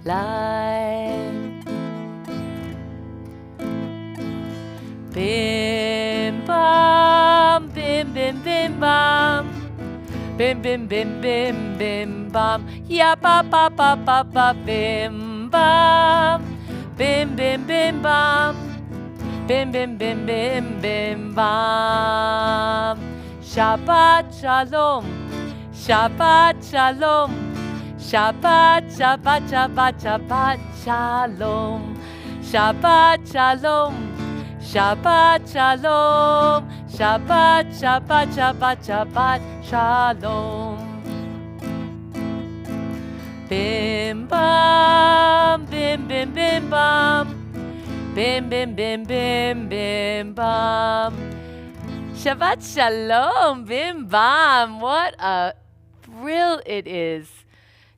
light. Bim bam, bim bim bim bam, bim bim bim bim bim bam, ya ba ba ba ba ba bim bam, bim bim bim bam, bim bim bim bim bim bam. Shabbat shalom, Shabbat shalom, Shabbat Shabbat Shabbat Shabbat shalom, Shabbat shalom. Shabbat shalom, Shabbat, Shabbat, Shabbat, Shabbat shalom. Bim bam, bim bim bim bam, bim bim bim bim bim bam. Shabbat shalom, bim bam. What a thrill it is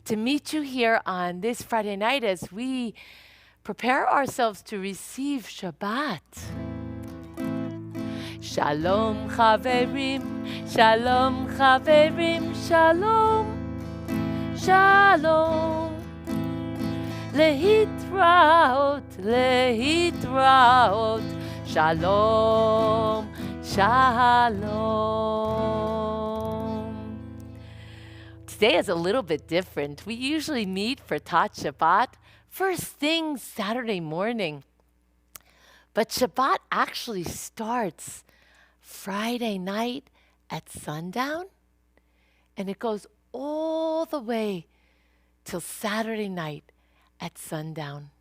to meet you here on this Friday night as we prepare ourselves to receive Shabbat. Shalom chaverim, shalom chaverim, shalom, shalom. Lehitraot, lehitraot, shalom, shalom. Today is a little bit different. We usually meet for Tat Shabbat first thing Saturday morning. But Shabbat actually starts Friday night at sundown, and it goes all the way till Saturday night at sundown.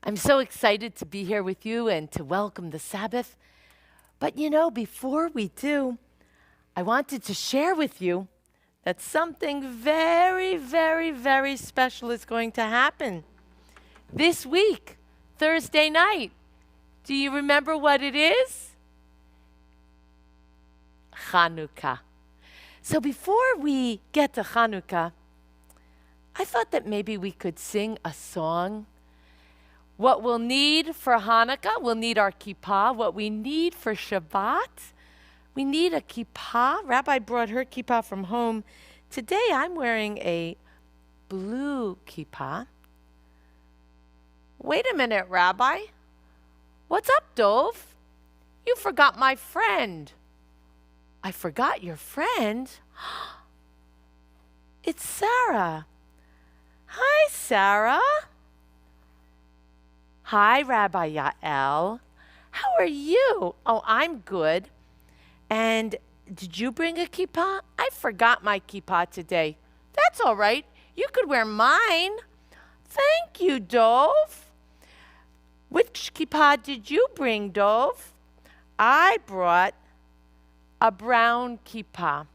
I'm so excited to be here with you and to welcome the Sabbath. But before we do, I wanted to share with you that something very, very, very special is going to happen this week, Thursday night. Do you remember what it is? Chanukah. So before we get to Chanukah, I thought that maybe we could sing a song. What we'll need for Hanukkah, we'll need our kippah. What we need for Shabbat, we need a kippah. Rabbi brought her kippah from home. Today I'm wearing a blue kippah. Wait a minute, Rabbi. What's up, Dov? You forgot my friend. I forgot your friend? It's Sarah. Hi, Sarah. Hi, Rabbi Yael. How are you? Oh, I'm good. And did you bring a kippah? I forgot my kippah today. That's all right. You could wear mine. Thank you, Dov. Which kippah did you bring, Dov? I brought a brown kippah.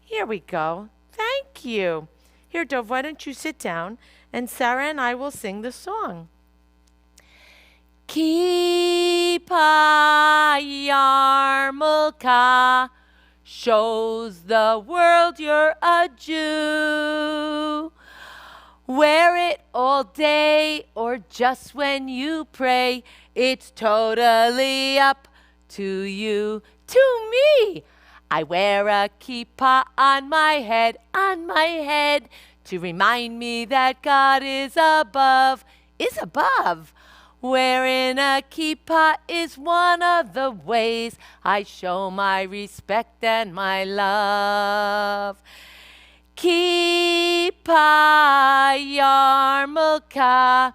Here we go. Thank you. Here, Dov, why don't you sit down, and Sarah and I will sing the song. Kippah yarmulke shows the world you're a Jew. Wear it all day or just when you pray. It's totally up to you. To me, I wear a kippah on my head, to remind me that God is above. Wearing a kippah is one of the ways I show my respect and my love. Kippah yarmulke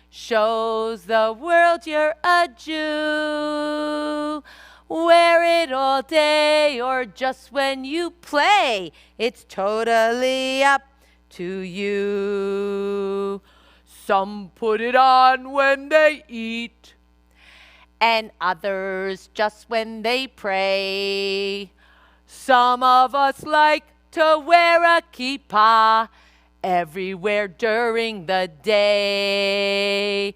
shows the world you're a Jew. Wear it all day or just when you play. It's totally up to you. Some put it on when they eat, and others just when they pray. Some of us like to wear a kippah everywhere during the day.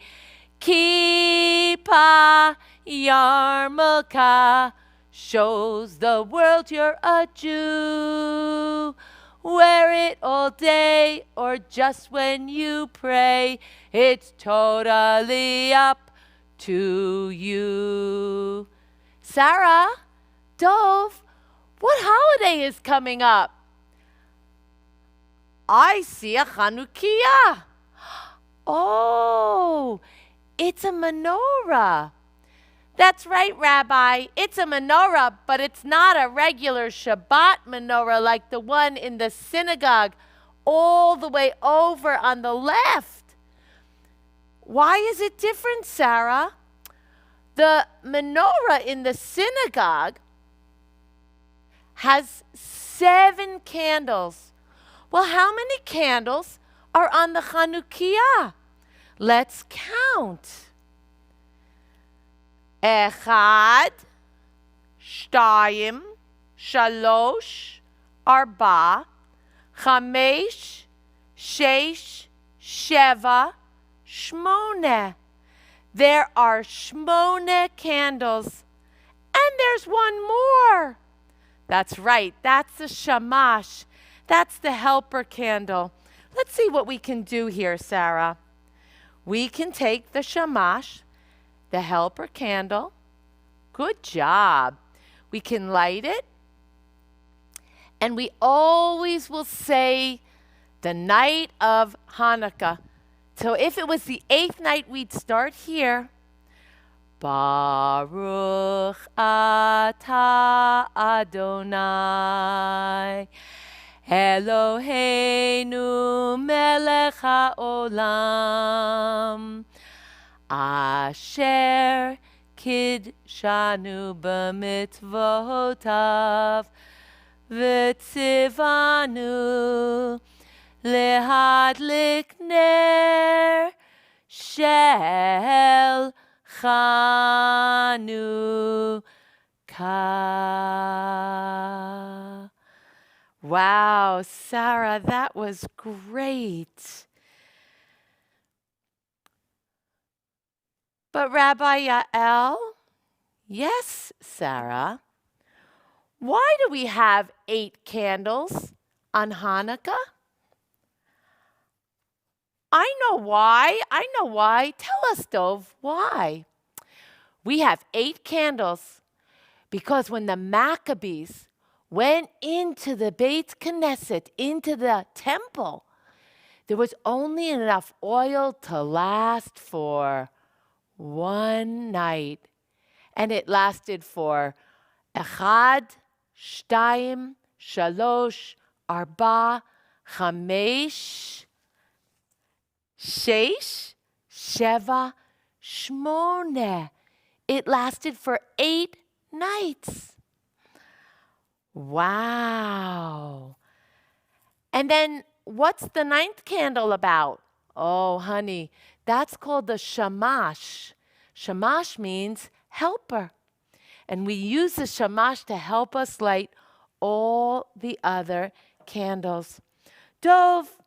Kippah yarmulke shows the world you're a Jew. Wear it all day or just when you pray. It's totally up to you. Sarah, Dov, what holiday is coming up? I see a Chanukiah. Oh, it's a menorah. That's right, Rabbi. It's a menorah, but it's not a regular Shabbat menorah like the one in the synagogue all the way over on the left. Why is it different, Sarah? The menorah in the synagogue has 7 candles. Well, how many candles are on the Chanukiah? Let's count. Echad, shtayim, shalosh, arba, chamesh, shesh, sheva, shmone. There are shmone candles. And there's one more. That's right. That's the shamash. That's the helper candle. Let's see what we can do here, Sarah. We can take the shamash, the helper candle. Good job. We can light it. And we always will say the night of Hanukkah. So if it was the 8th night, we'd start here. Baruch atah Adonai Eloheinu melech haolam asher kidshanu b'mitzvotav v'tzivanu lehadlik ner shel Chanukah. Wow, Sarah, that was great. But Rabbi Yael, yes, Sarah, why do we have 8 candles on Hanukkah? I know why. Tell us, Dov, why? We have 8 candles because when the Maccabees went into the Beit Knesset, into the temple, there was only enough oil to last for 1 night. And it lasted for Echad, Shtayim, Shalosh, Arba, Chamesh, Sheish, Sheva, Shmone. It lasted for 8 nights. Wow. And then what's the 9th candle about? Oh, honey, that's called the shamash. Shamash means helper. And we use the shamash to help us light all the other candles. Dov,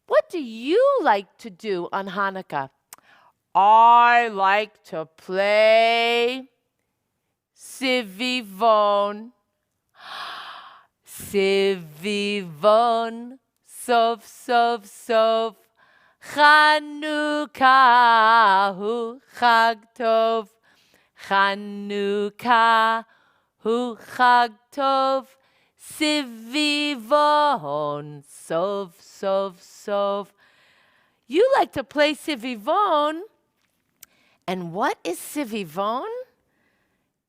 what do you like to do on Hanukkah? I like to play Sivivon. Sivivon, Sov, Sov, Sov. Chanukah hu Chag Tov. Chanukah hu Chag Tov. Sivivon, Sov, Sov, Sov. You like to play Sivivon. And what is Sivivon?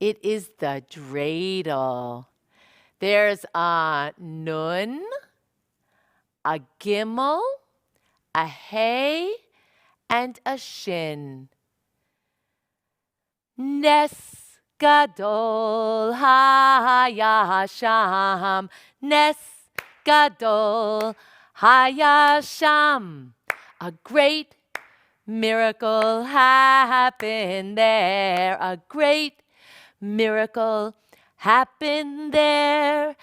It is the dreidel. There's a nun, a gimel, a hey, and a shin. Nes gadol hayasham. Nes gadol hayasham. A great miracle happened there. A great miracle happened there.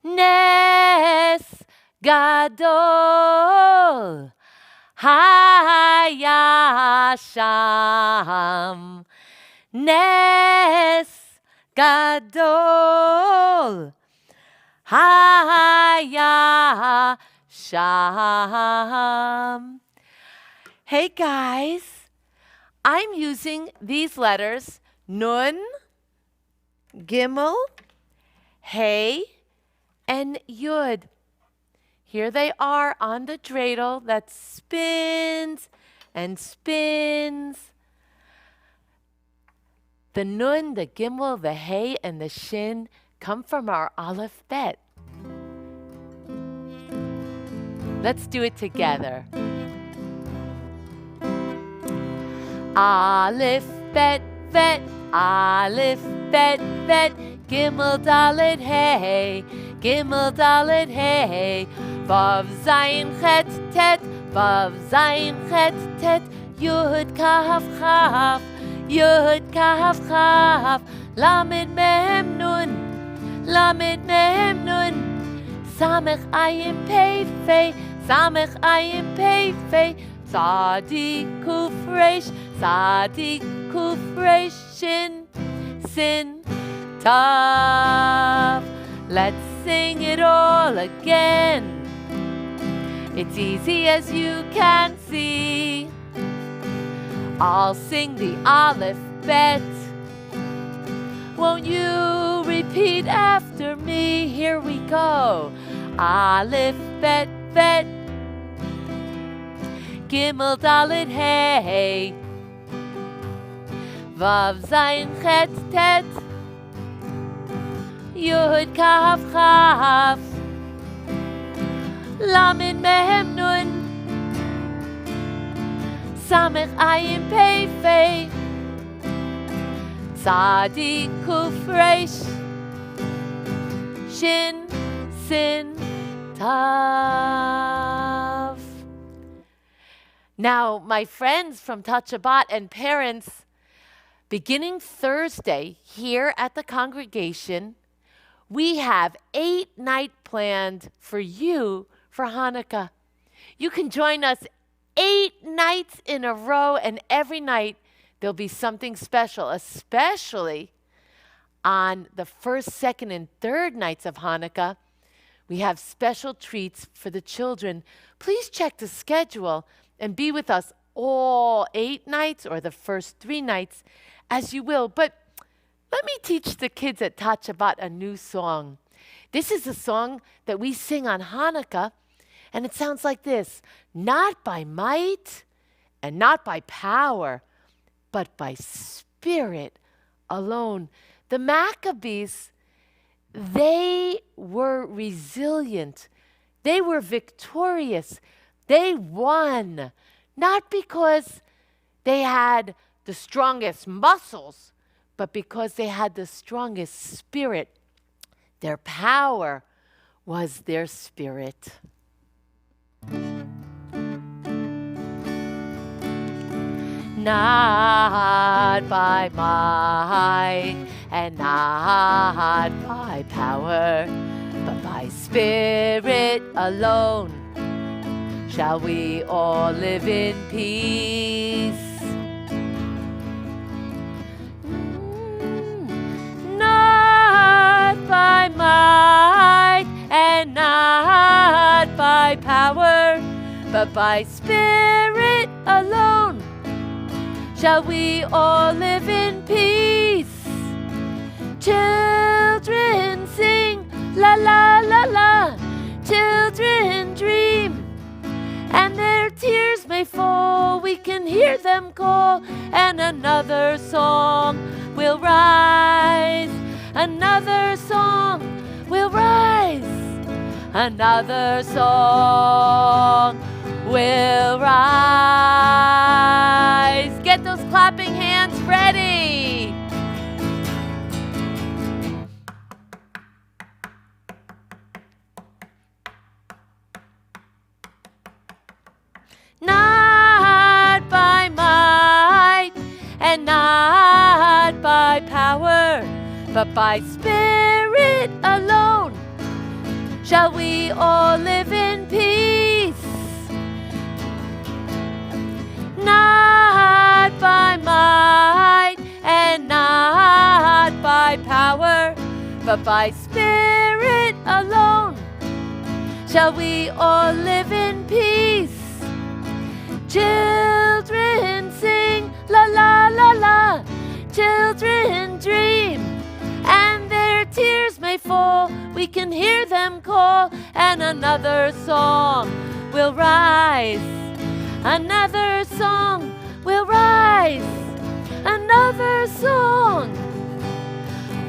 Nes gadol hayasham. Nes gadol hayasham. Hey guys, I'm using these letters, Nun, Gimel, Hey, and Yud. Here they are on the dreidel that spins and spins. The nun, the gimel, the hey, and the shin come from our aleph bet. Let's do it together. Aleph bet bet, aleph bet bet, gimel dalet hey, gimel dalet hey, vav zayin chet tet, vav zayin chet tet, yud kaf chaf, yud kaf chaf, lamed mem nun, lamed mem nun, samech ayin pei fei, samech ayin pei fei, Sadi kuf resh, Sadi kuf resh, shin, sin, tav. Let's sing it all again. It's easy as you can see. I'll sing the aleph bet. Won't you repeat after me? Here we go. Aleph bet bet. Gimel dalet hey, vav zayin chet tet, yud kaf chaf, lamed mem nun, samech ayin pei fei, tzadi kuf resh, shin sin tav. Now, my friends from Touch Shabbat and parents, beginning Thursday here at the congregation, we have 8 nights planned for you for Hanukkah. You can join us 8 nights in a row, and every night there'll be something special, especially on the first, second, and third nights of Hanukkah. We have special treats for the children. Please check the schedule and be with us all 8 nights or the first 3 nights as you will. But let me teach the kids at Touch Shabbat a new song. This is a song that we sing on Hanukkah, and it sounds like this. Not by might and not by power, but by spirit alone. The Maccabees, they were resilient. They were victorious. They won, not because they had the strongest muscles, but because they had the strongest spirit. Their power was their spirit. Not by might and not by power, but by spirit alone shall we all live in peace. Not by might and not by power, but by spirit alone shall we all live in peace. Children sing, la la la la. Children dream, and their tears may fall. We can hear them call, and another song will rise. Another song will rise. Another song will rise. Get those clapping hands ready. Not by might and not by power, but by spirit alone shall we all live in peace. Not by might and not by power, but by spirit alone shall we all live in peace. Children sing, la la la la. Children dream, and their tears may fall. We can hear them call, and another song will rise. Another song will rise. Another song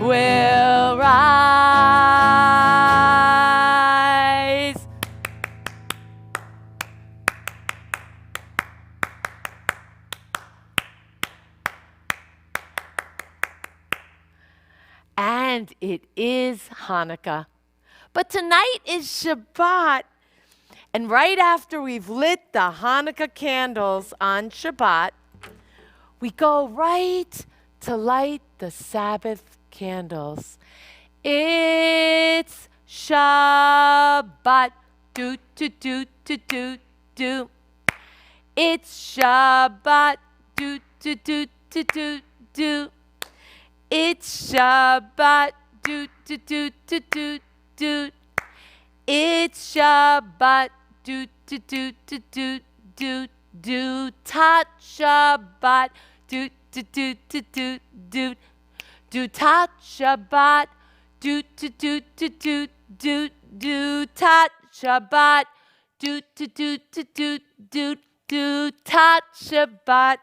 will rise. And it is Hanukkah. But tonight is Shabbat. And right after we've lit the Hanukkah candles on Shabbat, we go right to light the Sabbath candles. It's Shabbat. Do, do, do, do, do, do. It's Shabbat. Do, do, do, do, do, do. It's Shabbat. Do, do, do, do, do, do. It's Shabbat. Do, do, do, do, do, do, do. Tat Shabbat. Do, do, do, do, do, do. Do tat Shabbat. Do, do, do, do, do, do, do. Tat Shabbat. Do, do, do, do, do, do, do. Tat Shabbat.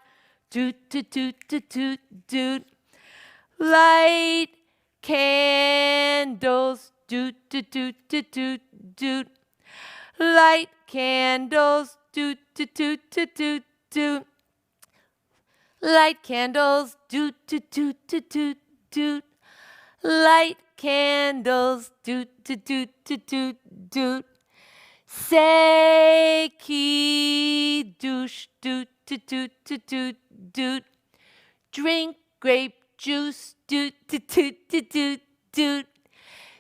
Do, do, do, do, do, do. Light candles. Do, do, do, do, do, do. Light candles. Do, do, do, do, do, do. Light candles. Do, do, do, do, do, do. Light candles. Do, do, do, do, do, do. Say kiddush. Do, do, do, do, do, do. Drink grape juice. Do, do, do, do, do, do.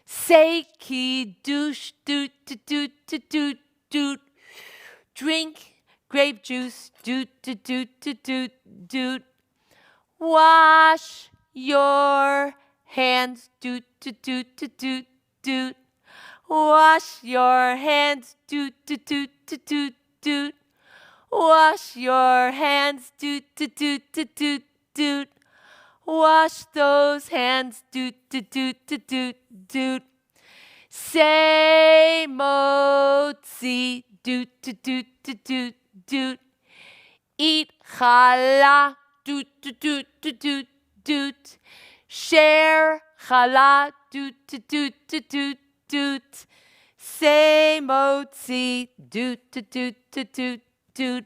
Say kiddush. Do, do, do, do, do, do. Drink grape juice. Do, do, do, do, do, do. Wash your hands. Do, do, do, do, do, do. Wash your hands. Do, do, do, do, do, do. Wash your hands. Do, do, do, do, do, do. Wash those hands. Do, do, do, do, do, do. Say motzi. Do, do, do, do, do, do. Eat challah. Do, do, do, do, do, do. Share challah. Do, do, do, do, do, do. Say motzi. Do, do, do, do, do, do.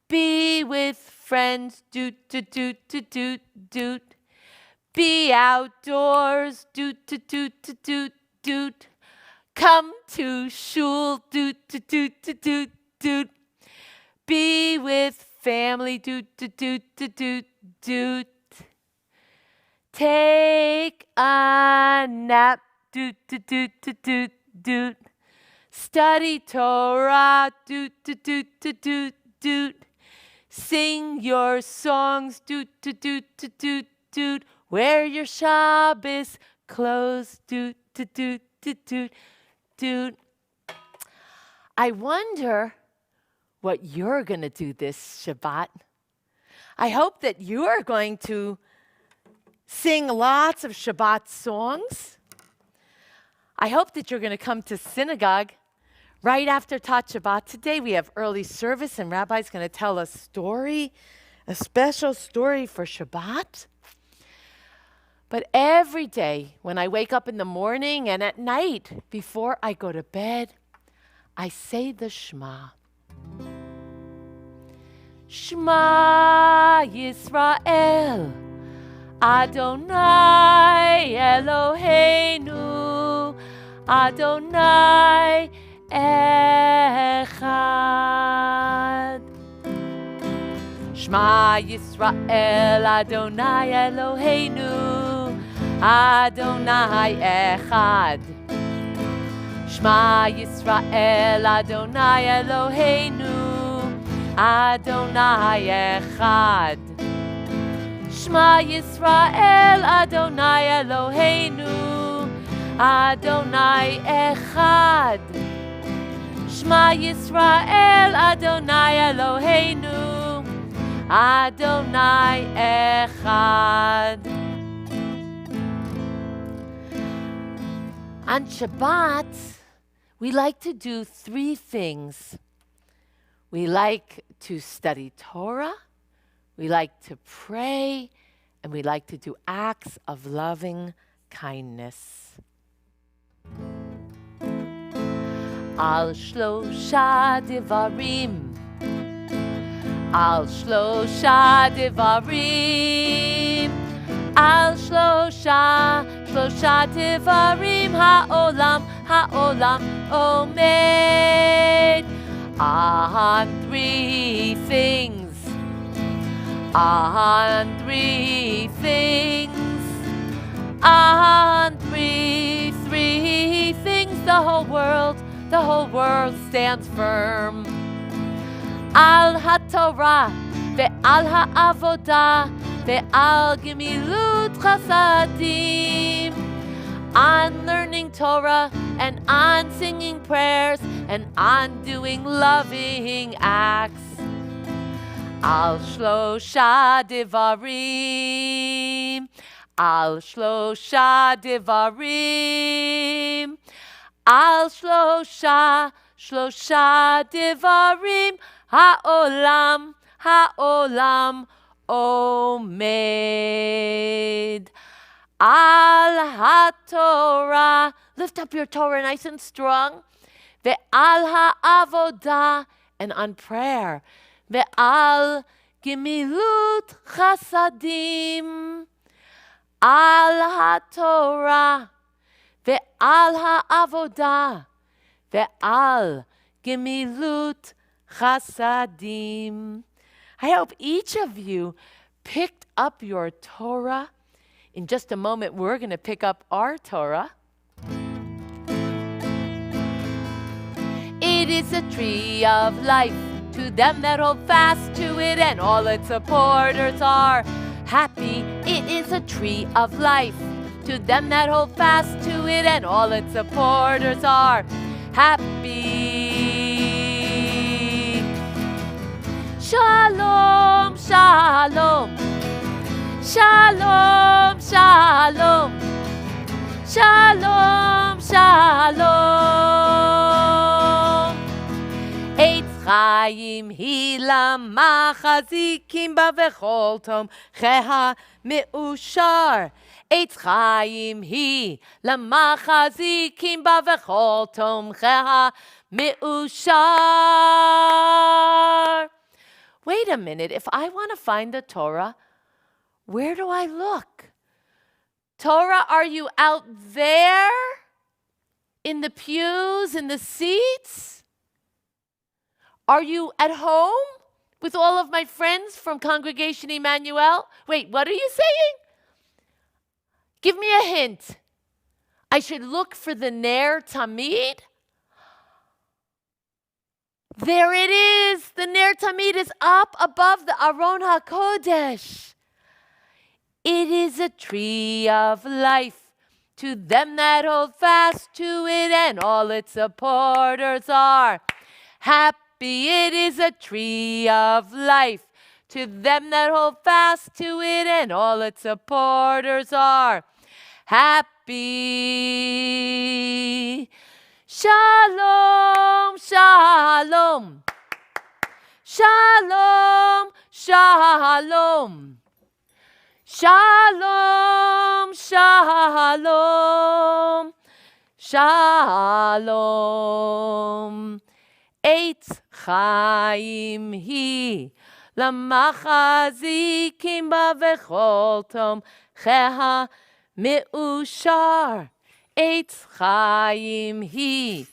Be with friends. Do, do, do, do, do, do. Be outdoors. Do, do, do, do, do, do. Come to shul. Do, do, do, do, do, do. Be with family. Do, do, do, do, do, do. Take a nap. Do, do, do, do, do, do. Study Torah. Do, do, do, do, do, do. Sing your songs. Do, do, do, do, do, do. Wear your Shabbos clothes. Do, do, do, do, do, do. I wonder what you're going to do this Shabbat. I hope that you are going to sing lots of Shabbat songs. I hope that you're going to come to synagogue right after Tat Shabbat. Today we have early service and Rabbi's going to tell a story, a special story for Shabbat. But every day when I wake up in the morning and at night before I go to bed, I say the Shema. Shema Yisrael, Adonai Eloheinu, Adonai Echad. Shema Yisrael, Adonai Eloheinu, Adonai Echad. Shema Yisrael, Adonai Eloheinu, Adonai Echad. Shema Yisrael, Adonai Eloheinu, Adonai Echad. Shema Yisrael, Adonai Eloheinu, Adonai Echad. On Shabbat, we like to do three things. We like to study Torah, we like to pray, and we like to do acts of loving kindness. Al shlosha devarim, al shlosha devarim, al shlosha devarim ha'olam omed. On three things, on three things, on three things, the whole world stands firm. Al haTorah ve'al ha'avodah ve'al gemilut chasadim. On learning Torah and on singing prayers and on doing loving acts. Al shlosha devarim, al shlosha devarim, al shlosha devarim ha'olam omed. Al haTorah, lift up your Torah nice and strong. Ve'al ha'avodah, and on prayer. Ve'al gemilut chasadim. Al haTorah, ve'al ha'avodah, ve'al gemilut chasadim. I hope each of you picked up your Torah. In just a moment, we're going to pick up our Torah. It is a tree of life to them that hold fast to it, and all its supporters are happy. It is a tree of life to them that hold fast to it, and all its supporters are happy. Shalom, shalom. Shalom, shalom, shalom, shalom. Eitz chaim hi lamachazikim ba v'chol tomcheha meushar. Eitz chaim hi lamachazikim ba v'chol tomcheha meushar. Wait a minute, if I want to find the Torah, where do I look? Torah, are you out there? In the pews, in the seats? Are you at home with all of my friends from Congregation Emmanuel? Wait, what are you saying? Give me a hint. I should look for the Ner Tamid? There it is. The Ner Tamid is up above the Aron HaKodesh. It is a tree of life to them that hold fast to it, and all its supporters are happy. It is a tree of life to them that hold fast to it, and all its supporters are happy. Shalom, shalom. Shalom, shalom. Shalom, shalom, shalom. Eitz chaim hi lamachazikim ba v'chol tomcheha meushar. Eitz chaim hi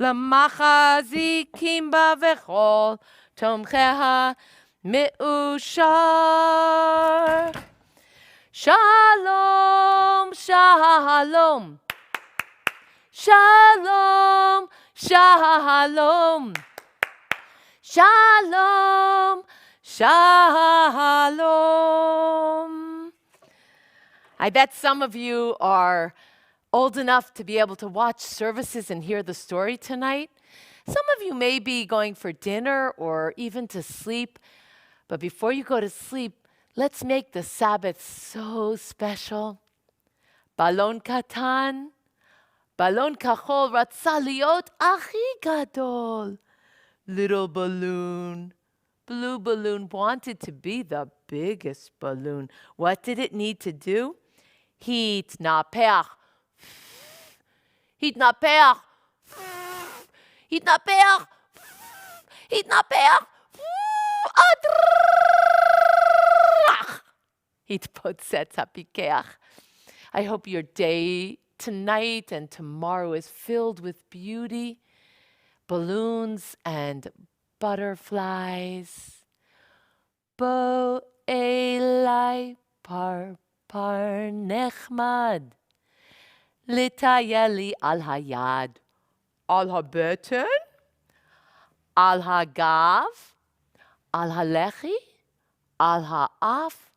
lamachazikim ba v'chol tomcheha meushar. Shalom, shalom, shalom, shalom, shalom, shalom. I bet some of you are old enough to be able to watch services and hear the story tonight. Some of you may be going for dinner or even to sleep. But before you go to sleep, let's make the Sabbath so special. Balon katan, balon kachol ratza liot achi gadol. Little balloon. Blue balloon wanted to be the biggest balloon. What did it need to do? Heat na per. Heat na per. Heat na per. Heat na per. Heat potset apikeach. I hope your day tonight and tomorrow is filled with beauty, balloons and butterflies. Bo elai par nechmad. Litayeli al hayad. Al habeten. Al hagav. Al halechi. Al ha'af.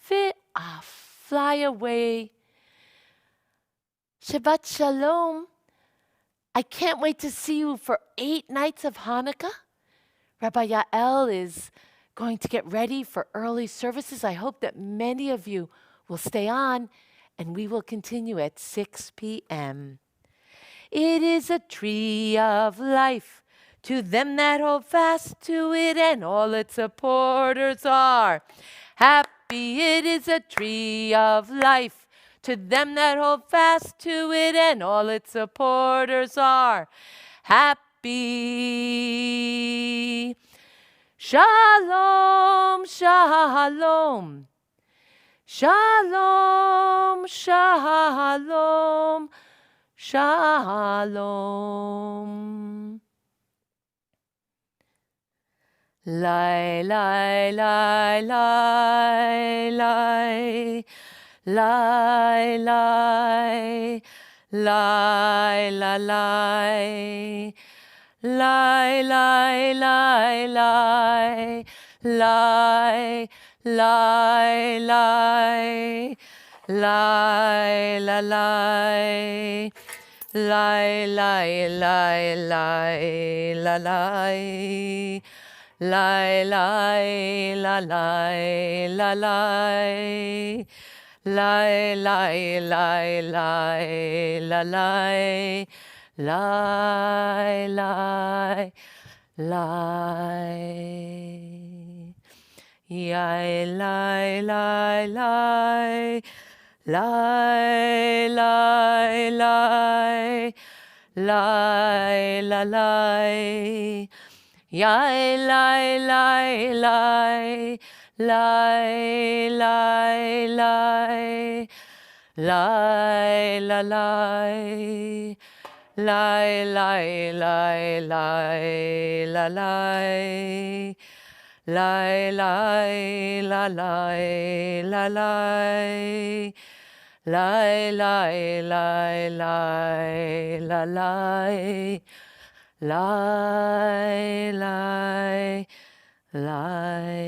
Ve'af. Fly away. Shabbat shalom. I can't wait to see you for 8 nights of Hanukkah. Rabbi Yael is going to get ready for early services. I hope that many of you will stay on, and we will continue at 6 p.m. It is a tree of life to them that hold fast to it, and all its supporters are happy. It is a tree of life to them that hold fast to it, and all its supporters are happy. Shalom, shalom. Shalom, shalom, shalom. Lai, lai, lai, lai, lai. Lai, lai, lai, la, lai. Lai, lai, lai, lai. Lai, lai, lai. Lai, la, lai. Lai, lai, lai, lai, la, lai. Lai, lai, la, lai, la, lai. Lai, lai, lai, lai, la, lai. Lai, lai, lai. Yai, lai, lai, lai. Lai, lai, lai. Lai, la, lai. Yai, lai, lai, lai. Lai, lai, lai. Lai, la, lai. Lai, lai, lai, lai, la, lai. Lai, lai, la, lai, la, lai. Lai, lai, lai, lai, la, lai. Lai, lai, lai.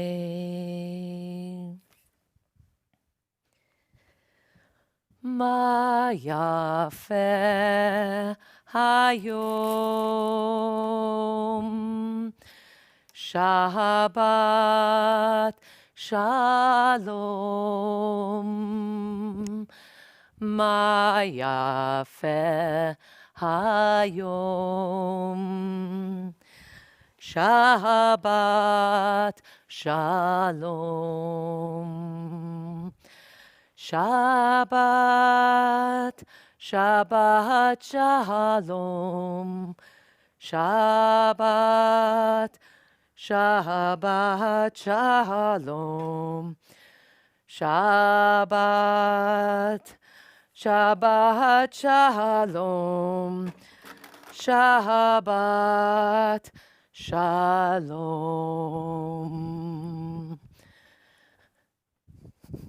Ma yafe hayom. Shabbat shalom. Ma yafe hayom. Shabbat shalom. Shabbat, Shabbat shalom. Shabbat, Shabbat shalom. Shabbat, Shabbat shalom. Shabbat shalom.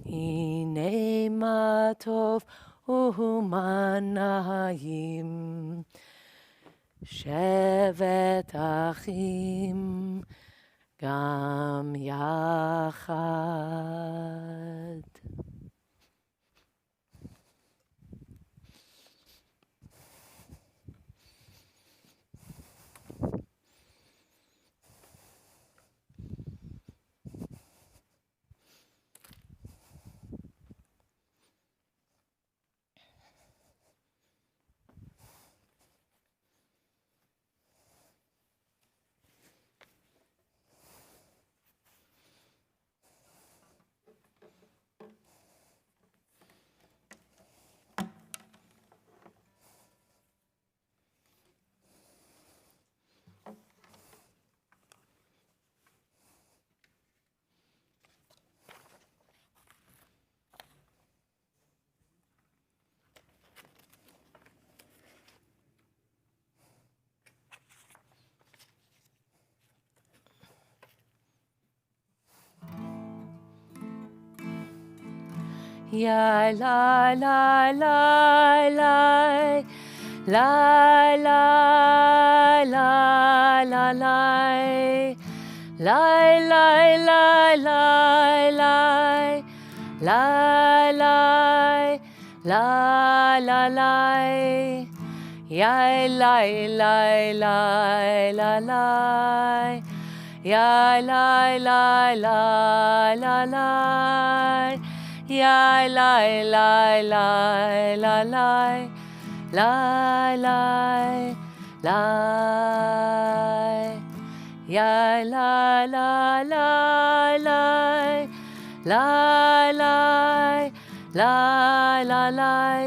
Hine ma tov u'manayim. Shevet achim gam yachad. Ya la la la la la la la la la Lie, lie, lie, lie, lie, lie, lie, lie, lie, lie. Yai, lie, lie, lie, lie, lie. Yai, lie, lie, lie, lie, lie. Yai, lie, lie, lie, lie, lie. Lie, lie, lie. Ya la la la la la la la la la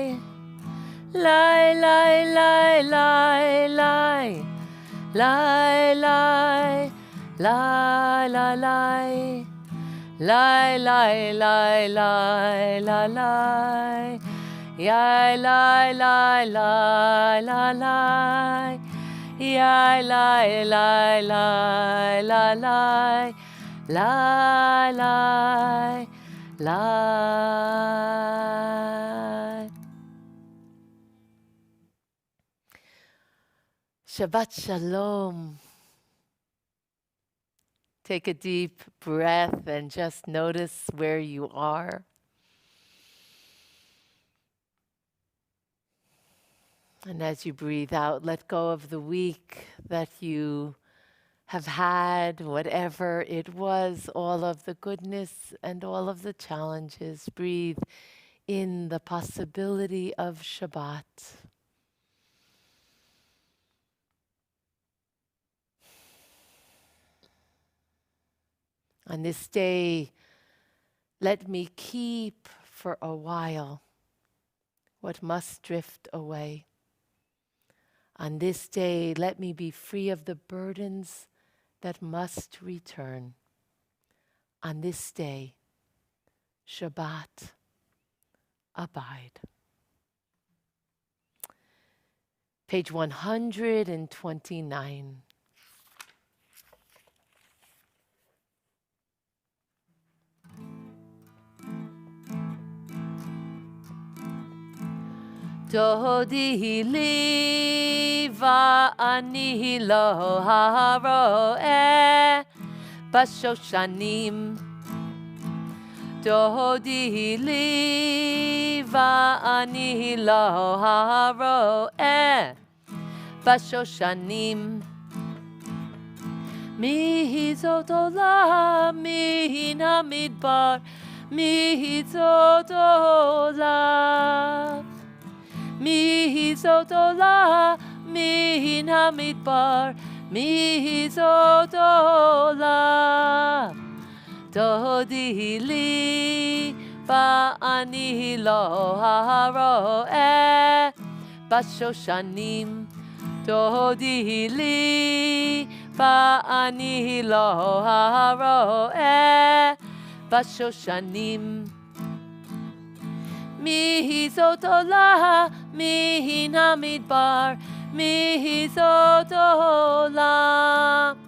Lie, lie, lie, lie, lie. Lie, lie, lie, lie, lie. Lie, lie, lie, lie, lie, lie. Lie, lie, lie, lie, lie, lie. Lie, lie, lie, lie, lie, lie. Lie, lie, lie. Shabbat Shalom. Take a deep breath and just notice where you are. And as you breathe out, let go of the week that you have had, whatever it was, all of the goodness and all of the challenges. Breathe in the possibility of Shabbat. On this day, let me keep for a while what must drift away. On this day, let me be free of the burdens that must return. On this day, Shabbat, abide. Page 129. Dodi li va'ani lo haro'eh b'shoshanim. Dodi li va'ani lo haro'eh b'shoshanim. Mi zot olam min hamidbar, mi zot olam. Mi zot olam min hamidbar, mi zot olam. Dodi li va'ani lo haro'eh b'shoshanim. Dodi li va'ani lo haro'eh b'shoshanim. Mi zot olam min hamidbar, mi zot olam.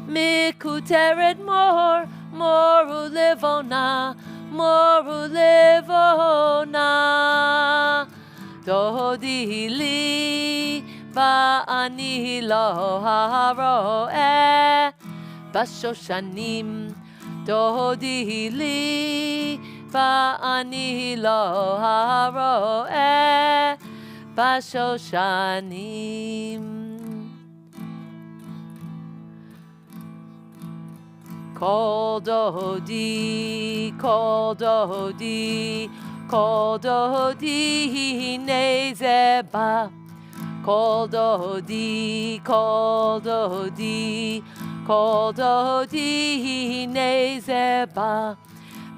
Mikuteret mor, moru levona, moru levona. Dodi li va'ani lo haro'eh b'shoshanim. Dodi li va'ani lo haro'eh b'shoshanim. Kol dodi, kol dodi, kol dodi hine ze ba. Kol dodi, kol dodi, kol dodi hine ze ba.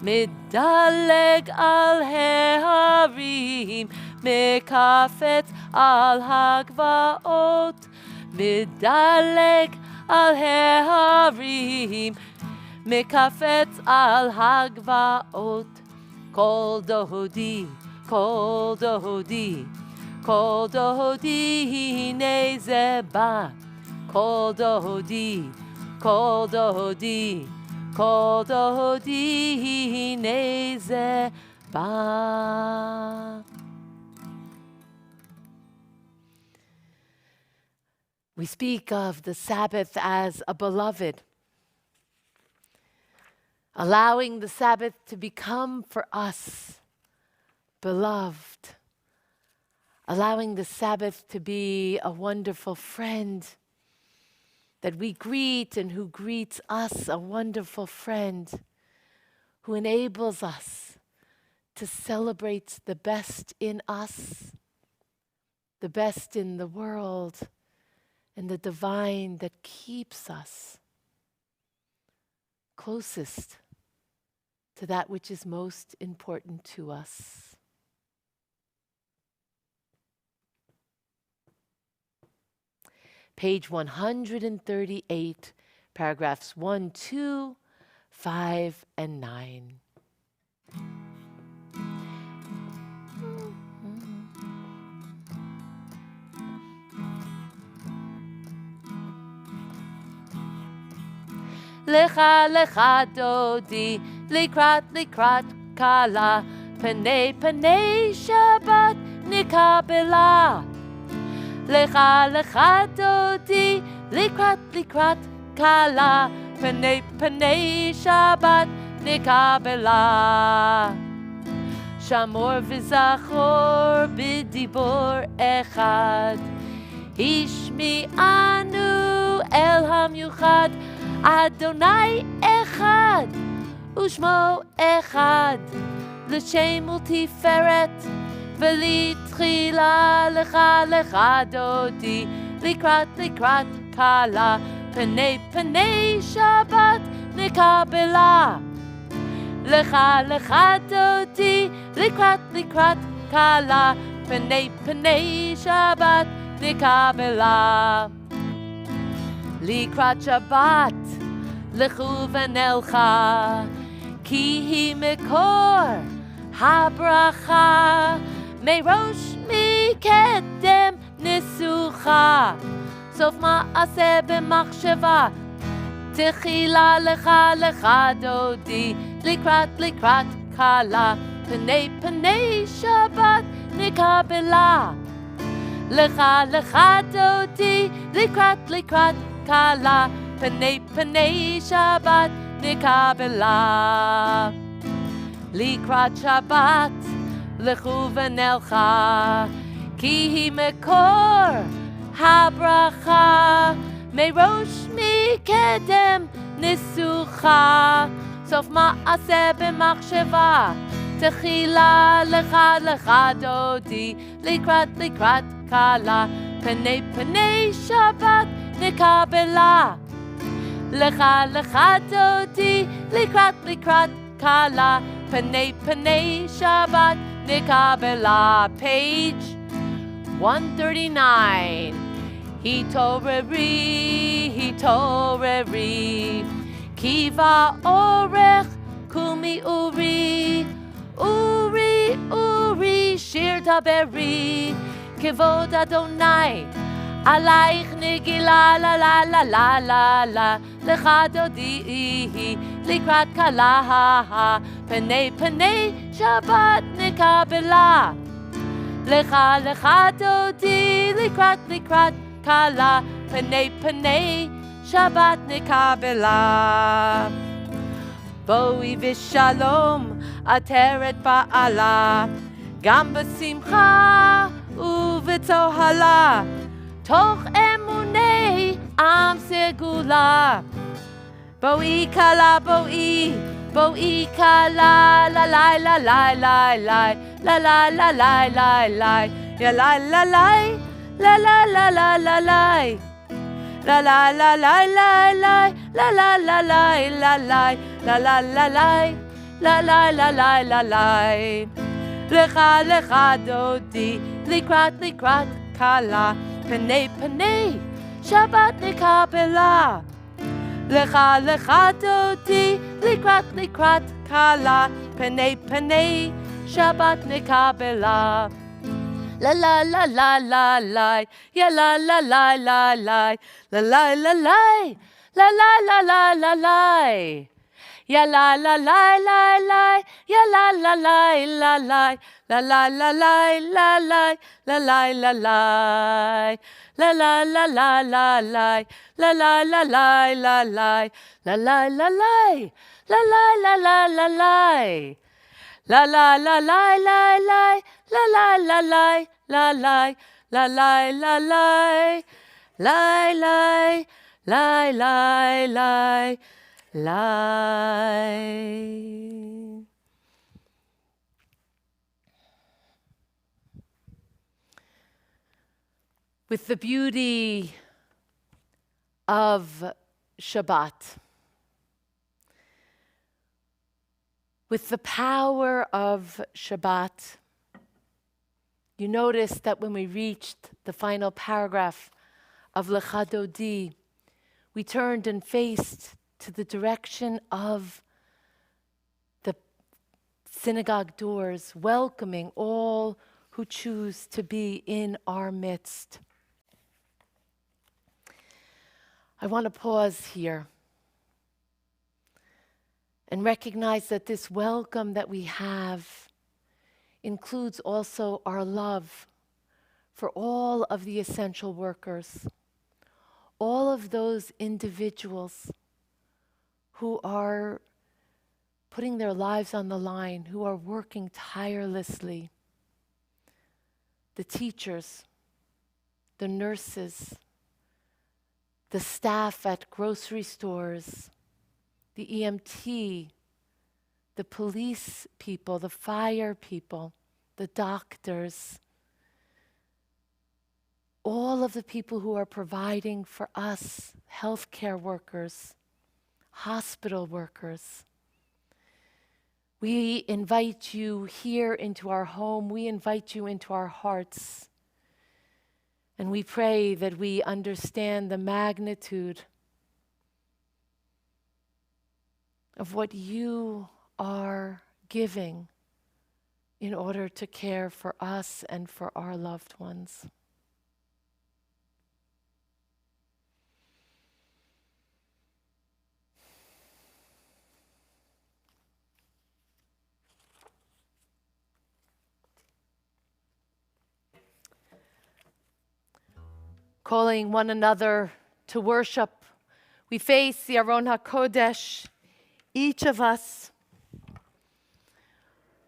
Midaleg al heharim, mikafet al hagvaot. Midaleg al heharim, mikafet al hagvaot. Kol dodi, kol dodi, kol dodi hine ze ba. Kol dodi, kol dodi, kol dodi hine ze Ba. We speak of the Sabbath as a beloved, allowing the Sabbath to become for us beloved, allowing the Sabbath to be a wonderful friend that we greet and who greets us, a wonderful friend who enables us to celebrate the best in us, the best in the world, and the divine that keeps us closest to that which is most important to us. Page 138, paragraphs 1, 2, 5, and 9. Lecha lecha dodi, likrat likrat kala, panei panei Shabbat nikabela. Lecha lecha dodi, likrat likrat kala, panei panei Shabbat nikabela. Shamor v'zachor b'dibor echad, ishmi anu el hamyuchad, Adonai echad, ushmo echad, l'shem ultiferet, v'litchila lecha lecha dodi, likrat likrat kala, panei panei Shabbat nikabela. Lecha lecha dodi, likrat likrat kala, panei panei Shabbat nikabela. Likrat Shabbat, lechu v'nelcha, ki hi mekor habracha, merosh mikedem nisucha, sof ma'aseh b'machshava, techila lecha lecha dodi, likrat likrat kala, panei panei Shabbat nikabela. Lecha lecha dodi, likrat likrat kala, panei panei Shabbat nikabela. Likrat Shabbat, lechu v'nelcha, ki hi mekor habracha, merosh mikedem nisucha, sof ma'aseh b'machshava, techila lecha lecha dodi, likrat likrat kala, panei panei Shabbat nikabela. Lecha lecha dodi, likrat likrat kala, panei panei Shabbat nikabela. Page 139. Hitoreri, kiva orech kumi uri, uri shir taberi, kivod Adonai, alaych nigila la la la la la la, lecha dodi, likrat kala, panei panei Shabbat nikabela. Lecha lecha dodi, likrat likrat kala, panei panei Shabbat nikabela. Boi v'shalom ateret ba'ala, gam b'simcha uv'tohala, toch emunei am segula. Boi kala boi kala, la la la la la la, la la la la la la, ya la la la, la la la la la la, la la la la la la, la la la la la la, la la la la, la la la la la la. Lecha lecha dodi, likrat likrat kala, panei panei Shabbat nikabela. Lecha lecha dodi, likrat likrat kala, panei panei Shabbat nikabela. La la la la la la, ya la la la la la, la la la la, la la la la la la, Ya la la la la la, ya la la la la la, la la la la la la, la la la la, la la la la la la, la la la la la la, la la la la, la la la la la la. La la la la la la, la la la la la la, la la la la, la la, la la la, la. With the beauty of Shabbat, with the power of Shabbat, you notice that when we reached the final paragraph of Lecha Dodi, we turned and faced to the direction of the synagogue doors, welcoming all who choose to be in our midst. I want to pause here and recognize that this welcome that we have includes also our love for all of the essential workers, all of those individuals who are putting their lives on the line, who are working tirelessly, the teachers, the nurses, the staff at grocery stores, the EMT, the police people, the fire people, the doctors, all of the people who are providing for us, healthcare workers, hospital workers. We invite you here into our home. We invite you into our hearts. And we pray that we understand the magnitude of what you are giving in order to care for us and for our loved ones. Calling one another to worship, we face the Aron HaKodesh, each of us,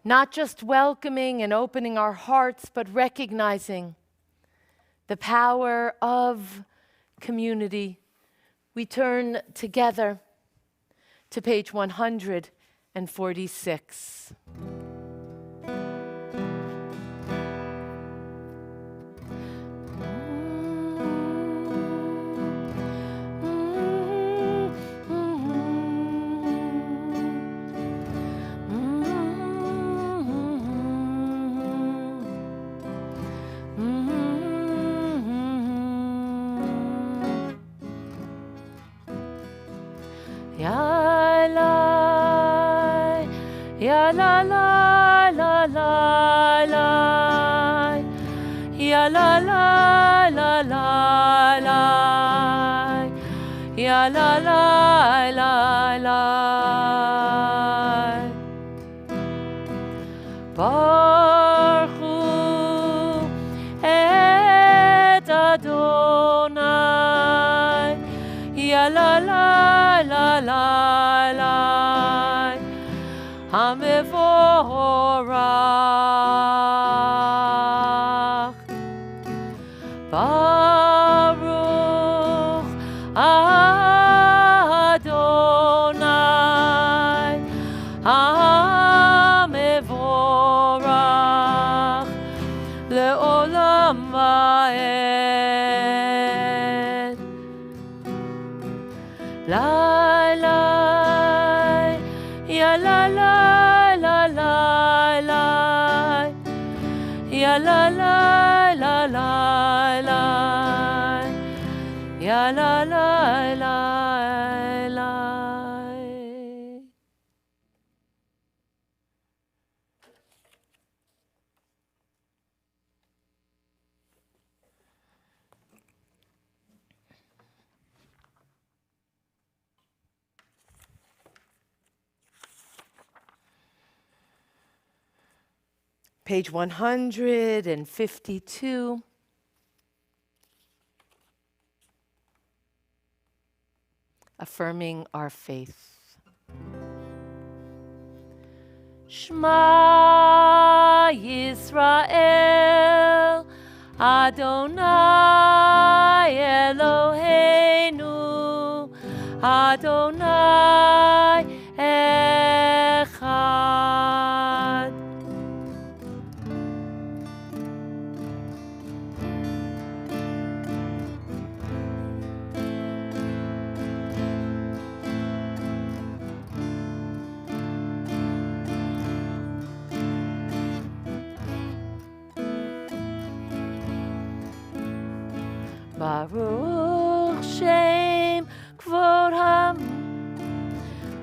not just welcoming and opening our hearts, but recognizing the power of community. We turn together to page 146. Ya la, ya la la la la la, ya la la la la la, ya la la la la. Baruch Hu et Adonai, ya la la la la la, HaMevorach. Baruch Adonai, HaMevorach le'olam va'ed. La la, ya la la Page 152. Affirming our faith. Shema Yisrael, Adonai Eloheinu, Adonai Echad. Baruch Shem Kvod Ham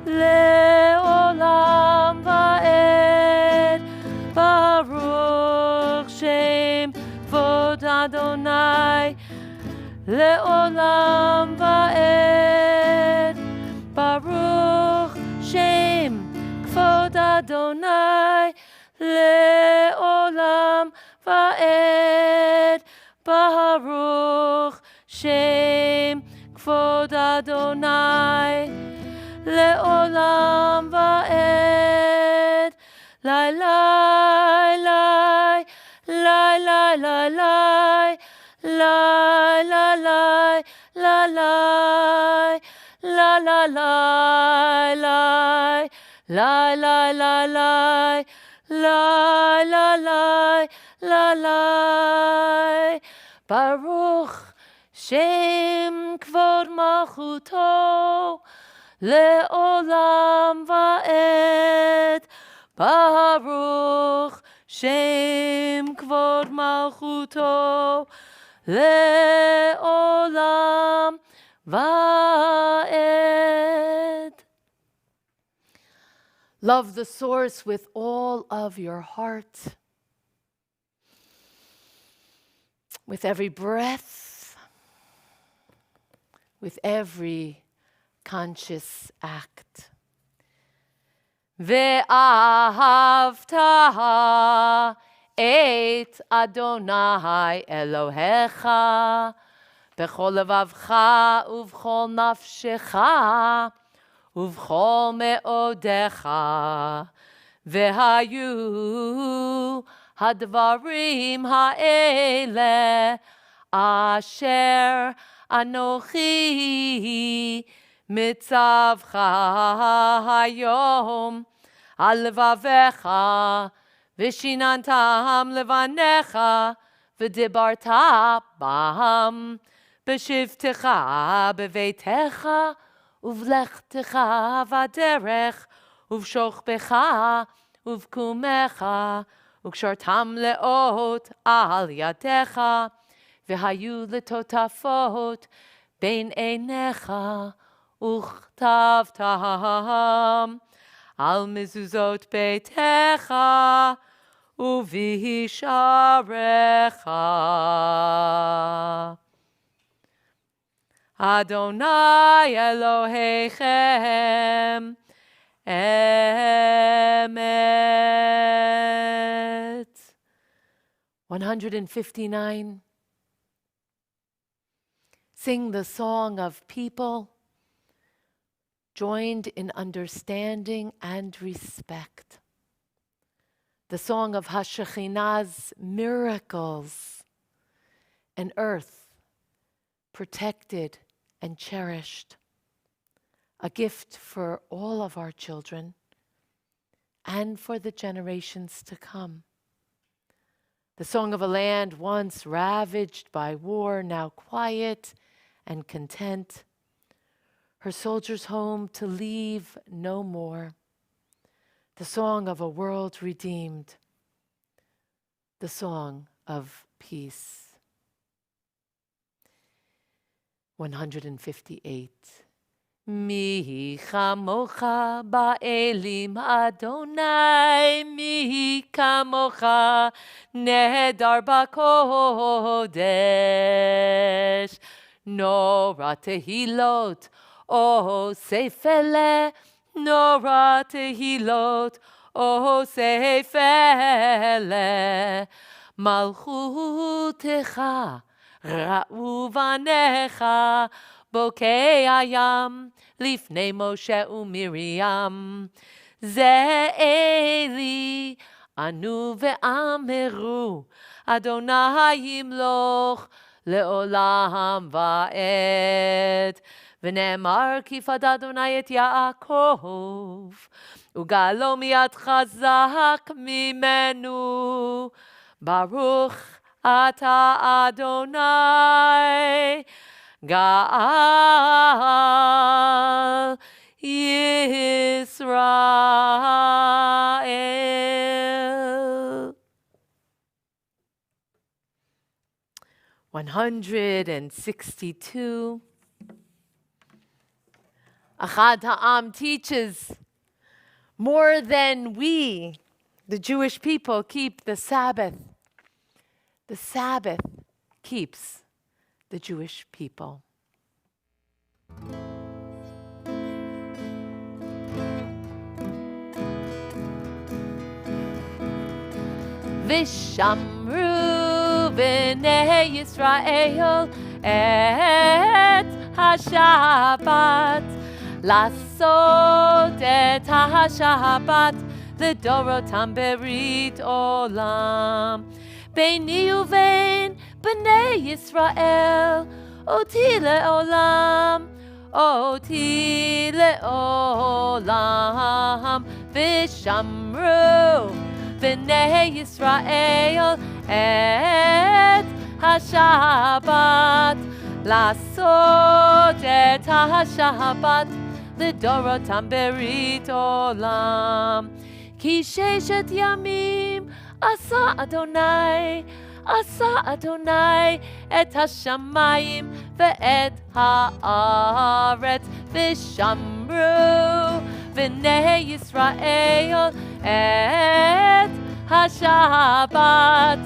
Le'olam Va'ed. Baruch Shem Kvod Adonai Le'olam Va'ed. Baruch Shem Kvod Adonai Le'olam Va'ed. Baruch Shem Kvod Adonai Le'olam Va'ed. Lai lai lai lai lai lai lai lai lai lai lai lai la la la la la la la la la la la la la. Baruch Shem Kvod Malchuto Le'olam Va'ed. Baruch Shem Kvod Malchuto Le'olam Va'ed. Love the source with all of your heart. With every breath, with every conscious act. Ve'ahavta et Adonai Elohecha b'chol levavcha uv'chol nafshecha uv'chol me'odecha ve'hayu hadvarim ha'ele asher anochi mitzavcha hayom al levavecha v'shinantam levanecha v'dibarta bam b'shivtecha b'veitecha uv'lechtecha v'aderech uv'shochbecha uv'kumecha וקשרתם לאות על ידיך, והיו לטוטפות בין עיניך, וכתבתם על מזוזות ביתך ובשעריך. אדוני אלוהיכם Emet. 159. Sing the song of people joined in understanding and respect. The song of Hashechinah's miracles, an earth protected and cherished. A gift for all of our children and for the generations to come. The song of a land once ravaged by war, now quiet and content. Her soldiers home to leave no more. The song of a world redeemed. The song of peace. 158. Mi chamocha ba'elim Adonai, mi kamocha nehedar b'kodesh. Nora tehilot o sefele, nora tehilot O Seifele, Malchutecha, Ra'u Vanecha, Bokei Hayam, Lifnei Moshe uMiriam. Ze Eli, Anu ve'ameru, Adonai yimloch, Le'olam va'ed. ונאמר כי פדה אדוני את יעקב, וגאלו מיד חזק ממנו. ברוך אתה אדוני, גאל ישראל. 162. Achad Ha'am teaches more than we, the Jewish people, keep the Sabbath. The Sabbath keeps the Jewish people. Vishamru b'nei Yisrael et HaShabbat, לעשות את השבת לדורותם ברית עולם. ביני ובין בני ישראל, אותי לעולם, אותי לעולם. ושמרו בני ישראל את השבת, לעשות את השבת לדורותם ברית עולם. כי 6 ימים עשה אדוני את השמיים ואת הארץ, ושמרו בני ישראל את השבת,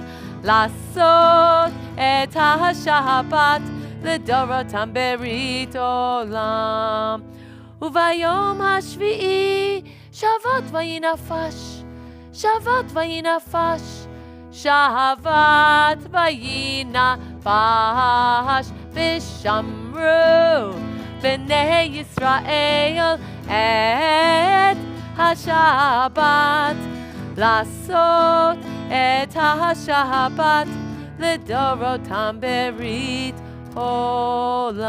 לעשות את השבת לדורותם ברית עולם. וביום השביעי שבת וינפש, שבת וינפש, שבת וינפש. ושמרו בני ישראל את השבת, לעשות את השבת לדורותם ברית עולם.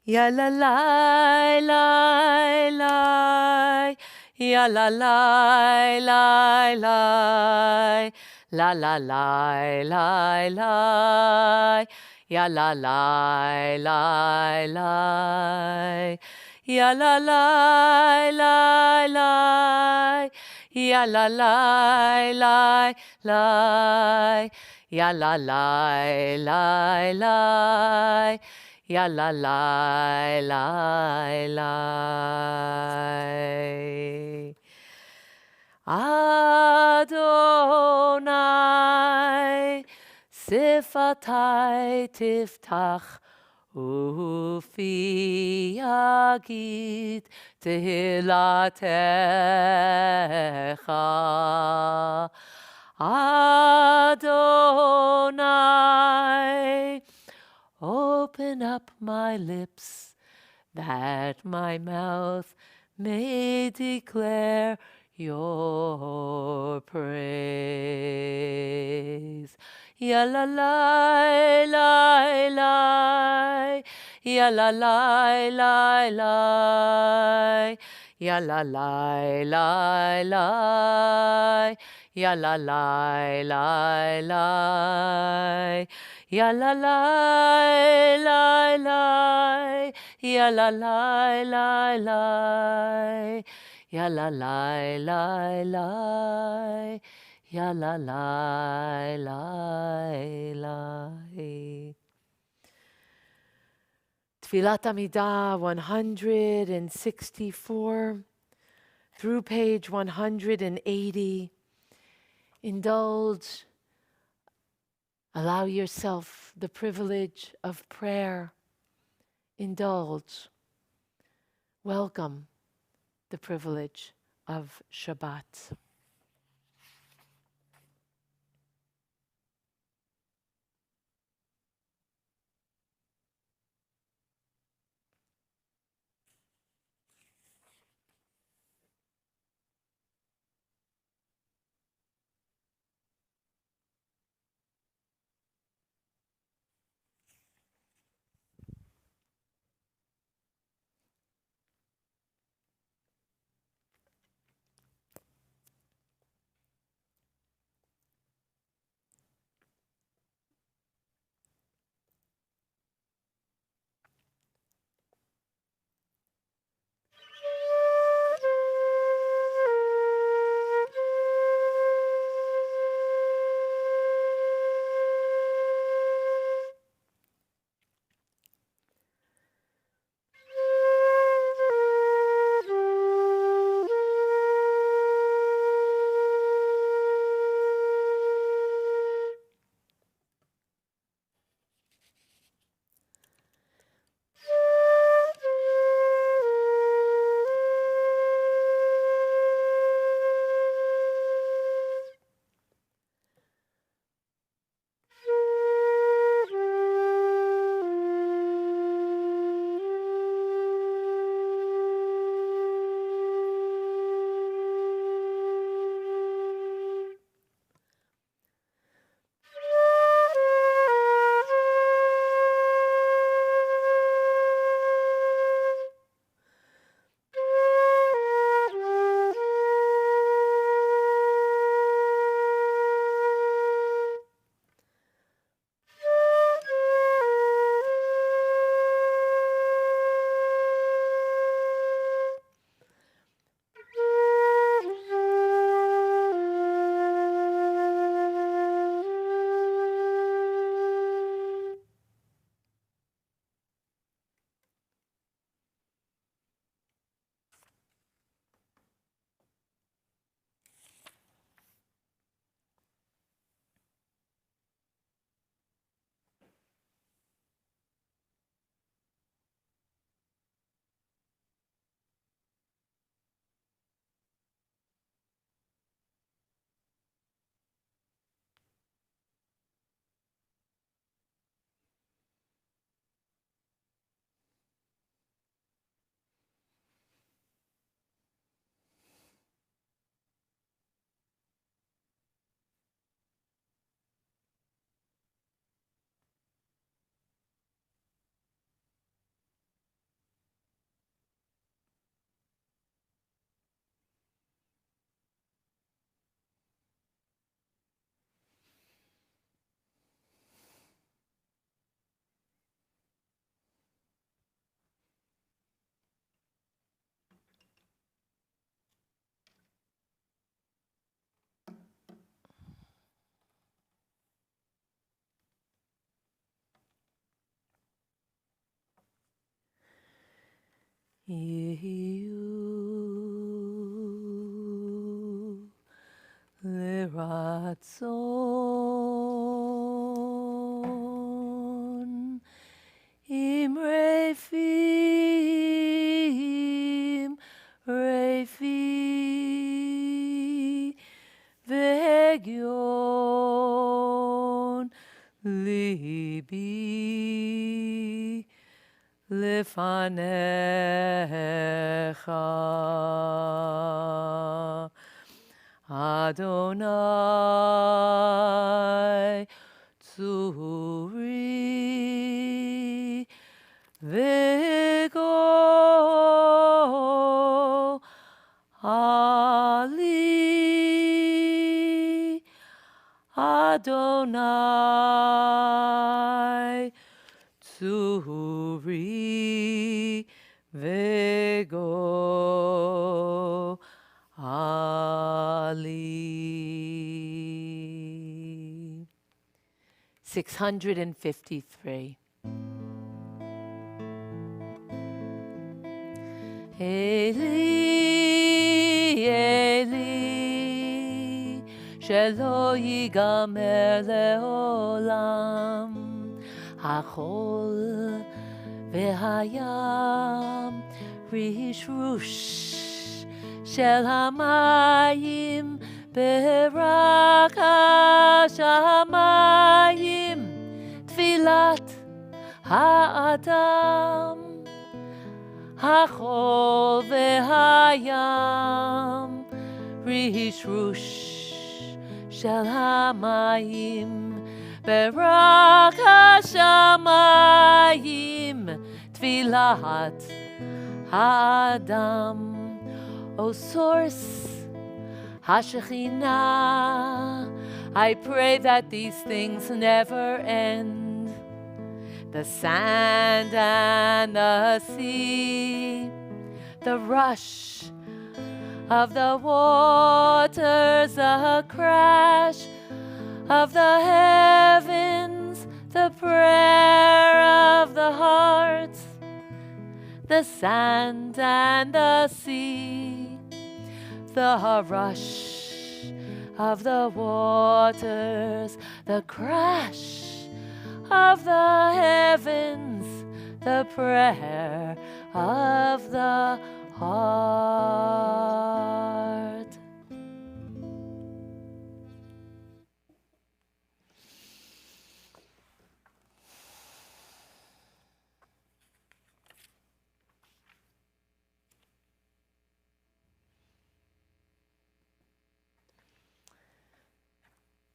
Yalla lai lai lai, yalla lai lai lai, la la lai lai lai, yalla lai lai lai, yalla lai lai lai, yalla lai lai lai, yalla lai lai lai. Yalla lai lai lai. Adonai sifatai tiftach ufi yagid tehilatecha. Adonai, open up my lips, that my mouth may declare your praise. Yalla lai lai lai, yalla lai lai lai, yalla lai lai lai, yalla lai lai lai. Yalla lai lai lai, yalla lai lai lai, yalla lai lai lai, yalla lai lai lai. Tfilat Amidah 164 through page 180. Indulge. Allow yourself the privilege of prayer indulge, welcome the privilege of Shabbat. יהיו לרצון עם רפים רפי והגיון ליבי לפניך אדוני צורי וגואלי אדוני צורי וגואלי. 653. אלי, אלי, שלא ייגמר לעולם, החול והים, רשרוש של המים, ברק השמיים, תפילת האדם. החול והים, רשרוש של המים, ברק השמיים, תפילת האדם. O source, HaShekhinah, I pray that these things never end. The sand and the sea, the rush of the waters, the crash of the heavens, the prayer of the heart, the sand and the sea, the rush of the waters, the crash of the heavens, the prayer of the heart.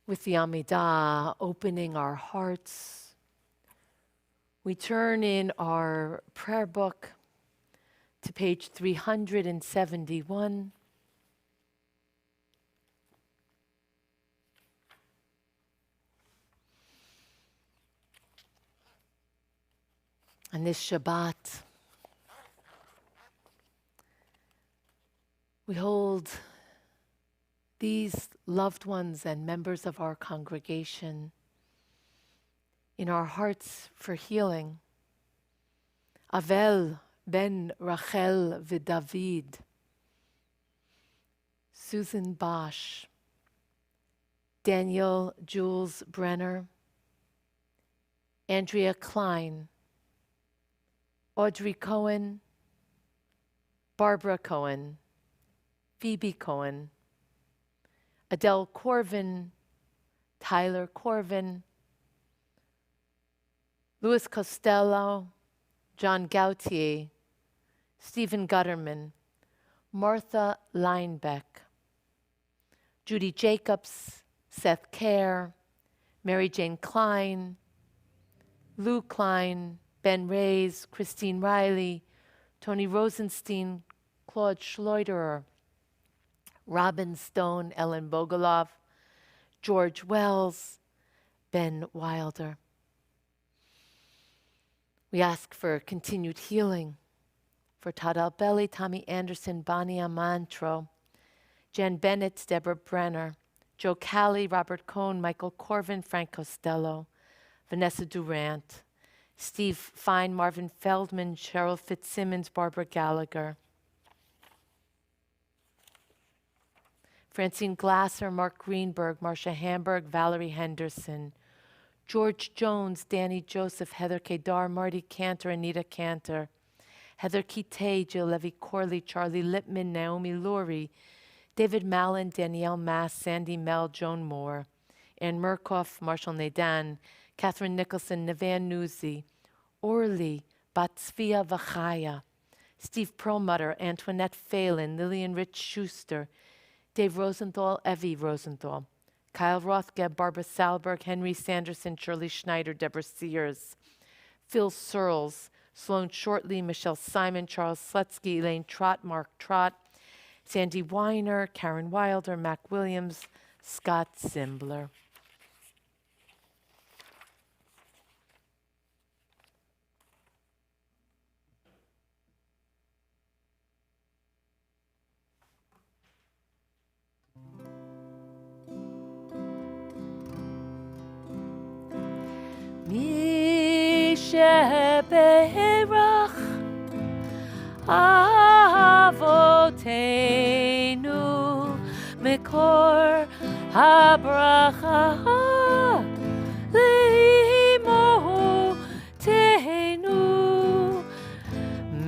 With the Amidah, opening our hearts, we turn in our prayer book to page 371. And this Shabbat, we hold these loved ones and members of our congregation in our hearts for healing. Avel ben Rachel v'David, Susan Bosch, Daniel Jules Brenner, Andrea Klein, Audrey Cohen, Barbara Cohen, Phoebe Cohen, Adele Corvin, Tyler Corvin, Louis Costello, John Gautier, Stephen Gutterman, Martha Linebeck, Judy Jacobs, Seth Kerr, Mary Jane Klein, Lou Klein, Ben Reyes, Christine Riley, Tony Rosenstein, Claude Schleuderer, Robin Stone, Ellen Bogolov, George Wells, Ben Wilder. We ask for continued healing for Todd Albelli, Tommy Anderson, Bonnie Amantro, Jen Bennett, Deborah Brenner, Joe Callie, Robert Cohn, Michael Corvin, Frank Costello, Vanessa Durant, Steve Fine, Marvin Feldman, Cheryl Fitzsimmons, Barbara Gallagher, Francine Glasser, Mark Greenberg, Marcia Hamburg, Valerie Henderson, George Jones, Danny Joseph, Heather Kedar, Marty Cantor, Anita Cantor, Heather Kite, Jill Levy Corley, Charlie Lippman, Naomi Lurie, David Mallon, Danielle Mass, Sandy Mel, Joan Moore, Ann Murkoff, Marshall Nadan, Catherine Nicholson, Nevan Newsy, Orly, Batsvia Vachaya, Steve Perlmutter, Antoinette Phelan, Lillian Rich Schuster, Dave Rosenthal, Evie Rosenthal, Kyle Rothgeb, Barbara Salberg, Henry Sanderson, Shirley Schneider, Deborah Sears, Phil Searles, Sloan Shortley, Michelle Simon, Charles Slutsky, Elaine Trott, Mark Trott, Sandy Weiner, Karen Wilder, Mac Williams, Scott Zimbler. Mi sheberach avotenu mekor habracha leimohu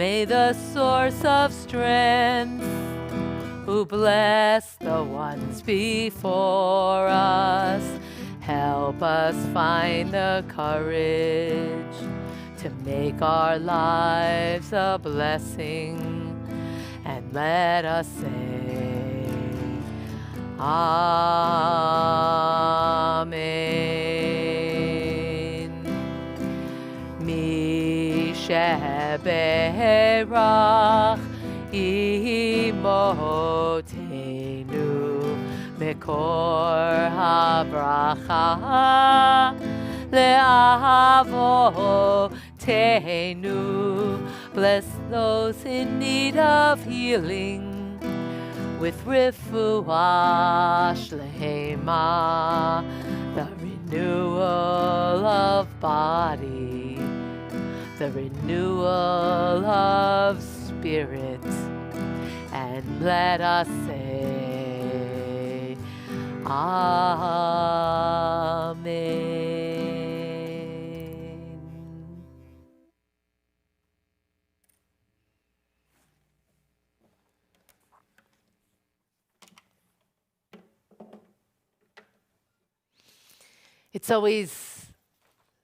May the source of strength, who bless the ones before us, help us find the courage to make our lives a blessing, and let us say, Amen. Mi sheberach imotenu mekor habracha le'avotenu. Bless those in need of healing with refuah shlema, the renewal of body, the renewal of spirit, and let us say, Amen. It's always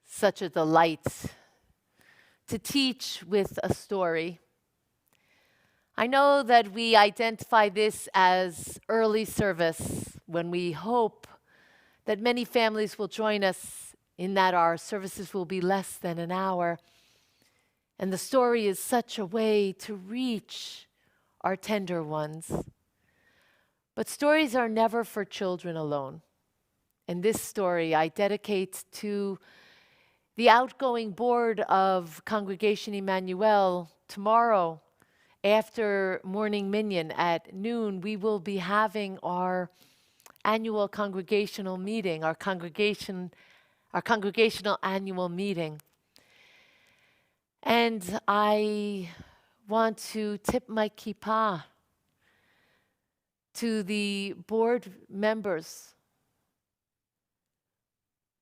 such a delight to teach with a story. I know that we identify this as early service when we hope that many families will join us in that our services will be less than an hour. And the story is such a way to reach our tender ones. But stories are never for children alone. And this story I dedicate to the outgoing board of Congregation Emmanuel. Tomorrow, after morning minyan at noon, we will be having our annual congregational meeting, our congregational annual meeting. And I want to tip my kippah to the board members,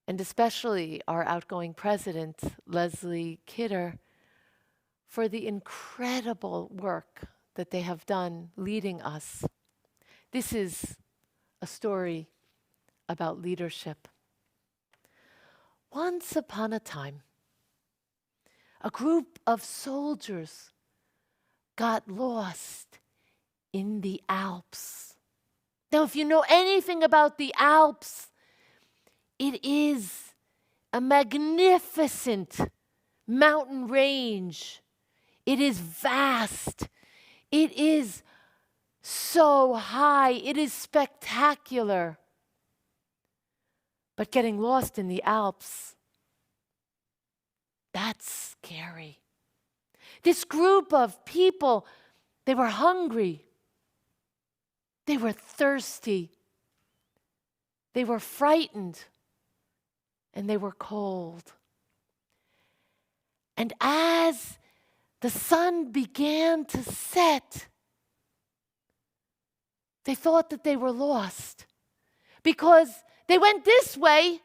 and especially our outgoing president, Leslie Kidder, for the incredible work that they have done leading us. This is a story about leadership. Once upon a time, a group of soldiers got lost in the Alps. Now, if you know anything about the Alps, it is a magnificent mountain range. It is vast. It is so high. It is spectacular. But getting lost in the Alps, that's scary. This group of people, they were hungry. They were thirsty. They were frightened. And they were cold. And as the sun began to set, they thought that they were lost, because they went this way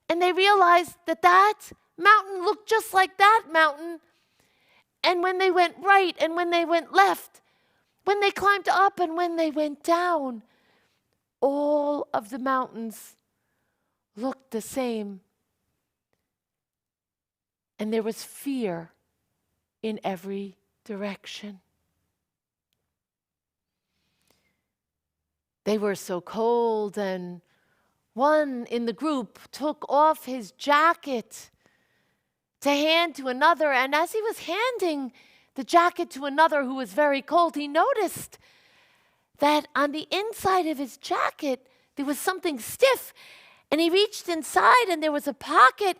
and they realized that that mountain looked just like that mountain. And when they went right and when they went left, when they climbed up and when they went down, all of the mountains looked the same. And there was fear in every direction. They were so cold, and one in the group took off his jacket to hand to another. And as he was handing the jacket to another who was very cold, he noticed that on the inside of his jacket there was something stiff. And he reached inside and there was a pocket,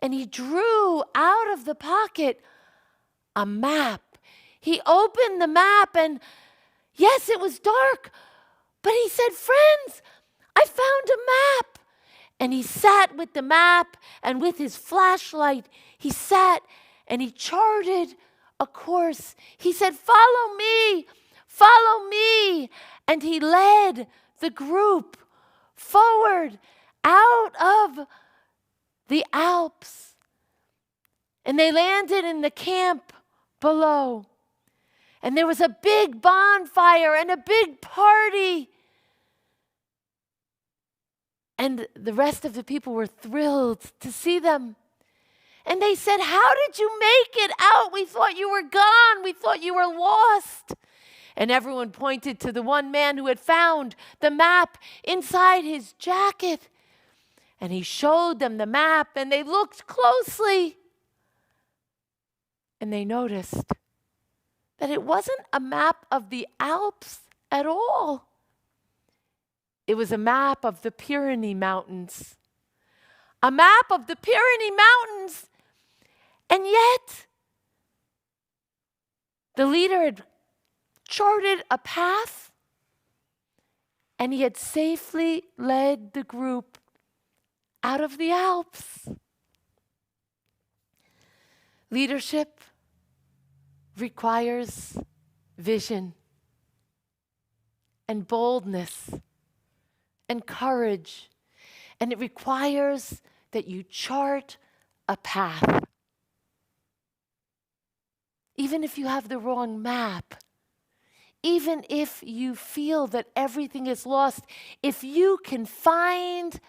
and he drew out of the pocket a map. He opened the map, and yes, it was dark, but he said, "Friends, I found a map." And he sat with the map, and with his flashlight, he sat and he charted a course. He said, "Follow me, follow me." And he led the group forward out of the Alps. And they landed in the camp below. And there was a big bonfire and a big party. And the rest of the people were thrilled to see them. And they said, "How did you make it out? We thought you were gone. We thought you were lost." And everyone pointed to the one man who had found the map inside his jacket. And he showed them the map, and they looked closely. And they noticed that it wasn't a map of the Alps at all. It was a map of the Pyrenees Mountains. A map of the Pyrenees Mountains. And yet, the leader had charted a path, and he had safely led the group out of the Alps. Leadership requires vision and boldness and courage, and it requires that you chart a path. Even if you have the wrong map, even if you feel that everything is lost, if you can find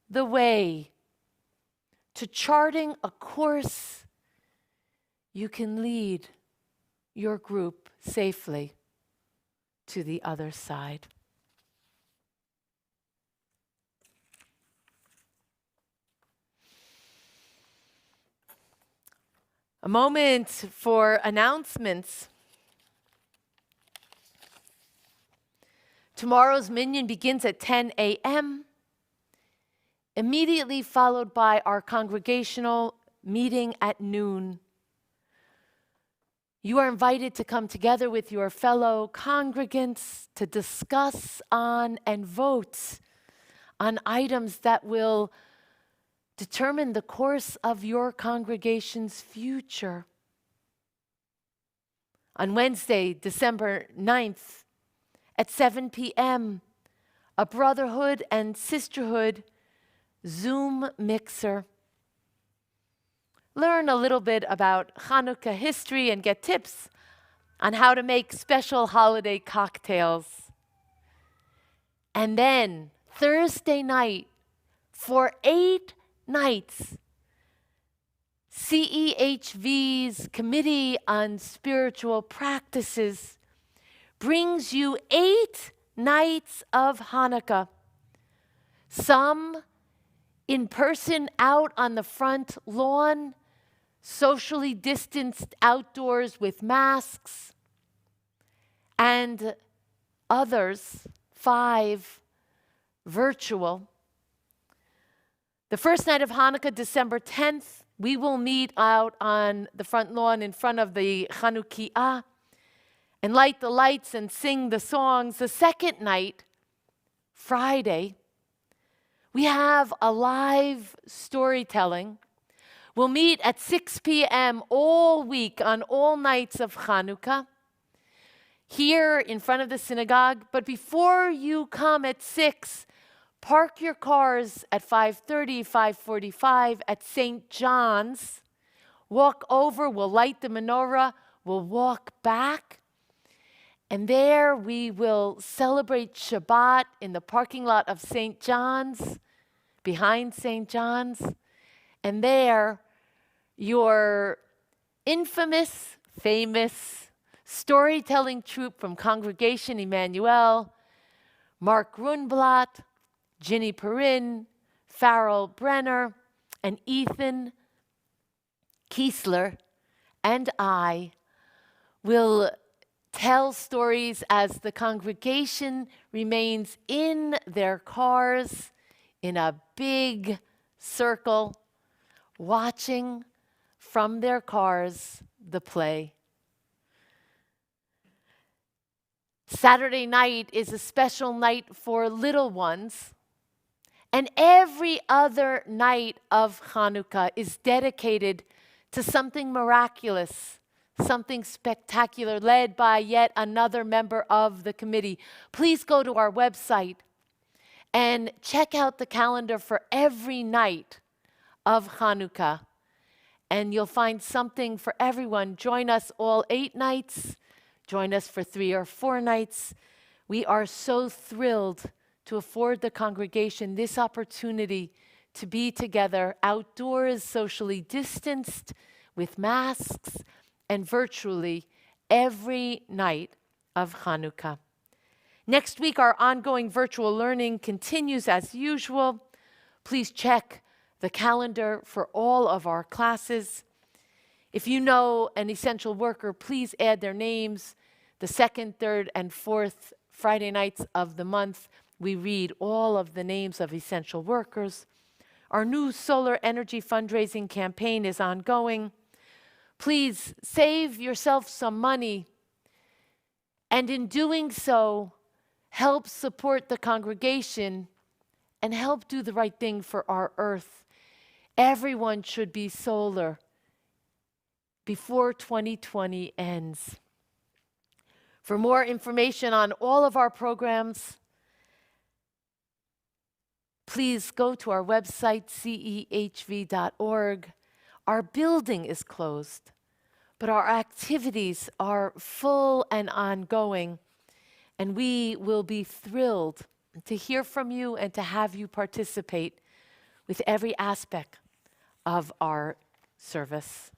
the way to charting a course, you can lead your group safely to the other side. A moment for announcements. Tomorrow's minyan begins at 10 a.m., immediately followed by our congregational meeting at noon. You are invited to come together with your fellow congregants to discuss on and vote on items that will determine the course of your congregation's future. On Wednesday, December 9th, at 7 p.m., a brotherhood and sisterhood Zoom mixer. Learn a little bit about Hanukkah history and get tips on how to make special holiday cocktails. And then Thursday night, for 8 nights, CEHV's Committee on Spiritual Practices brings you 8 nights of Hanukkah. Some in person out on the front lawn, socially distanced outdoors with masks, and others, 5, virtual. The first night of Hanukkah, December 10th, we will meet out on the front lawn in front of the Chanukiah and light the lights and sing the songs. The second night, Friday, we have a live storytelling. We'll meet at 6 p.m. all week on all nights of Hanukkah here in front of the synagogue. But before you come at 6, park your cars at 5:30, 5:45 at St. John's. Walk over, we'll light the menorah, we'll walk back. And there we will celebrate Shabbat in the parking lot of St. John's, behind St. John's. And there, your infamous, famous storytelling troupe from Congregation Emmanuel, Mark Grunblatt, Ginny Perrin, Farrell Brenner, and Ethan Kiesler, and I will tell stories as the congregation remains in their cars in a big circle, watching from their cars the play. Saturday night is a special night for little ones, and every other night of Hanukkah is dedicated to something miraculous, something spectacular, led by yet another member of the committee. Please go to our website and check out the calendar for every night of Hanukkah, and you'll find something for everyone. Join us all 8 nights. join us for 3 or 4 nights. We are so thrilled to afford the congregation this opportunity to be together outdoors, socially distanced, with masks, and virtually every night of Hanukkah. Next week, our ongoing virtual learning continues as usual. Please check the calendar for all of our classes. If you know an essential worker, please add their names. The second, third, and fourth Friday nights of the month, we read all of the names of essential workers. Our new solar energy fundraising campaign is ongoing. Please save yourself some money, and in doing so, help support the congregation and help do the right thing for our earth. Everyone should be solar before 2020 ends. For more information on all of our programs, please go to our website, cehv.org. Our building is closed, but our activities are full and ongoing, and we will be thrilled to hear from you and to have you participate with every aspect of our service.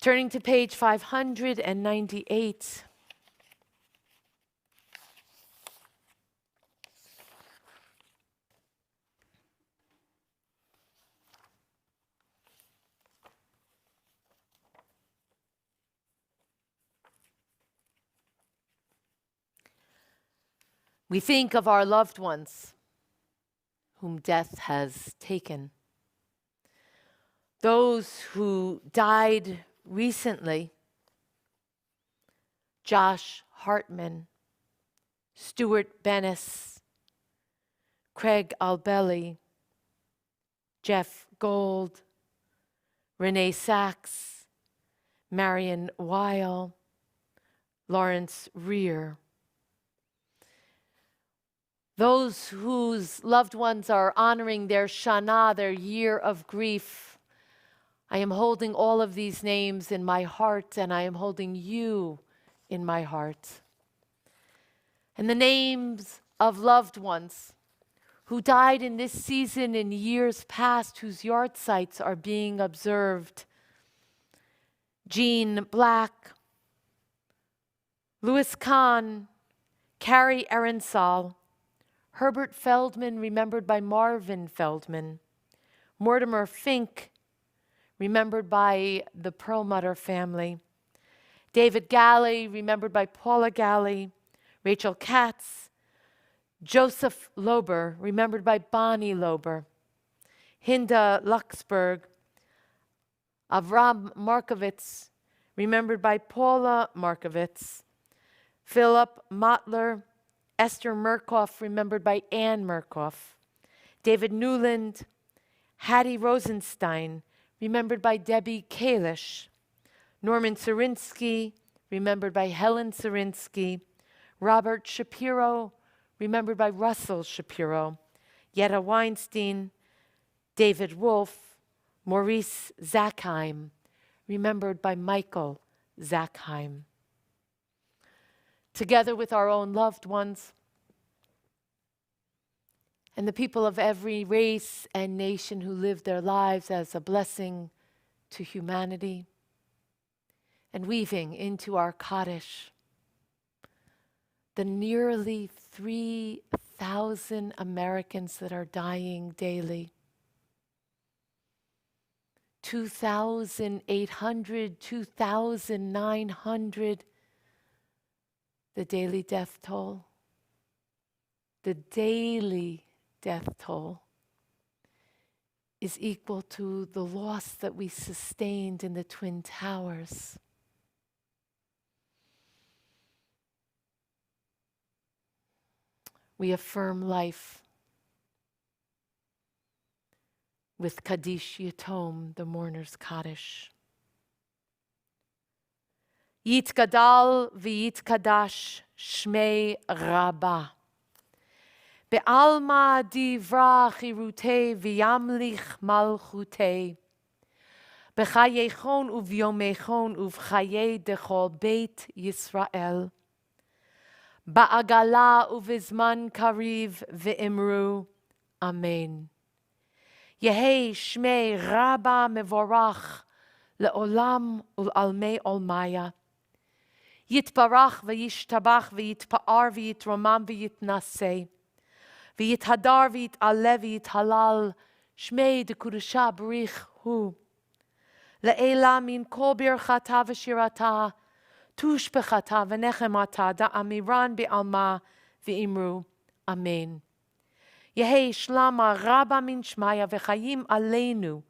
Turning to page 598. We think of our loved ones whom death has taken. Those who died recently: Josh Hartman, Stuart Bennis, Craig Albelli, Jeff Gold, Renee Sachs, Marion Weil, Lawrence Rear. Those whose loved ones are honoring their Shana, their year of grief. I am holding all of these names in my heart, and I am holding you in my heart. And the names of loved ones who died in this season in years past, whose yard sites are being observed: Jean Black, Louis Kahn, Carrie Ehrensall, Herbert Feldman, remembered by Marvin Feldman, Mortimer Fink, remembered by the Perlmutter family, David Galley, remembered by Paula Galley, Rachel Katz, Joseph Lober, remembered by Bonnie Lober, Hinda Luxberg, Avram Markovitz, remembered by Paula Markovitz, Philip Mottler, Esther Murkoff, remembered by Ann Murkoff, David Newland, Hattie Rosenstein, remembered by Debbie Kalish, Norman Sarinsky, remembered by Helen Sarinsky, Robert Shapiro, remembered by Russell Shapiro, Yetta Weinstein, David Wolf, Maurice Zackheim, remembered by Michael Zackheim. Together with our own loved ones and the people of every race and nation who lived their lives as a blessing to humanity, and weaving into our Kaddish the nearly 3,000 Americans that are dying daily. 2,800, 2,900, the daily death toll. The daily death toll is equal to the loss that we sustained in the Twin Towers. We affirm life with Kaddish Yatom, the mourner's Kaddish. Yitgadal v'yitkadash shmei Rabbah. בעלמא דברה חירותי וימליך מלכותי. בחייכון וביומכון ובחיי דכל בית ישראל. בעגלה ובזמן קריב ואמרו אמן. יהי שמי רבה מבורך לעולם ולעלמי עולמיה. יתברך וישתבח ויתפאר ויתרומם ויתנשא. ויתהדר ויתעלה ויתהלל שמי דקודשה בריך הוא. לעילה מן כל ברכתה ושירתה, תושבחתה ונחמתה דאמירן בעלמה ואמרו אמן. יהי שלמה רבה מן שמיה וחיים עלינו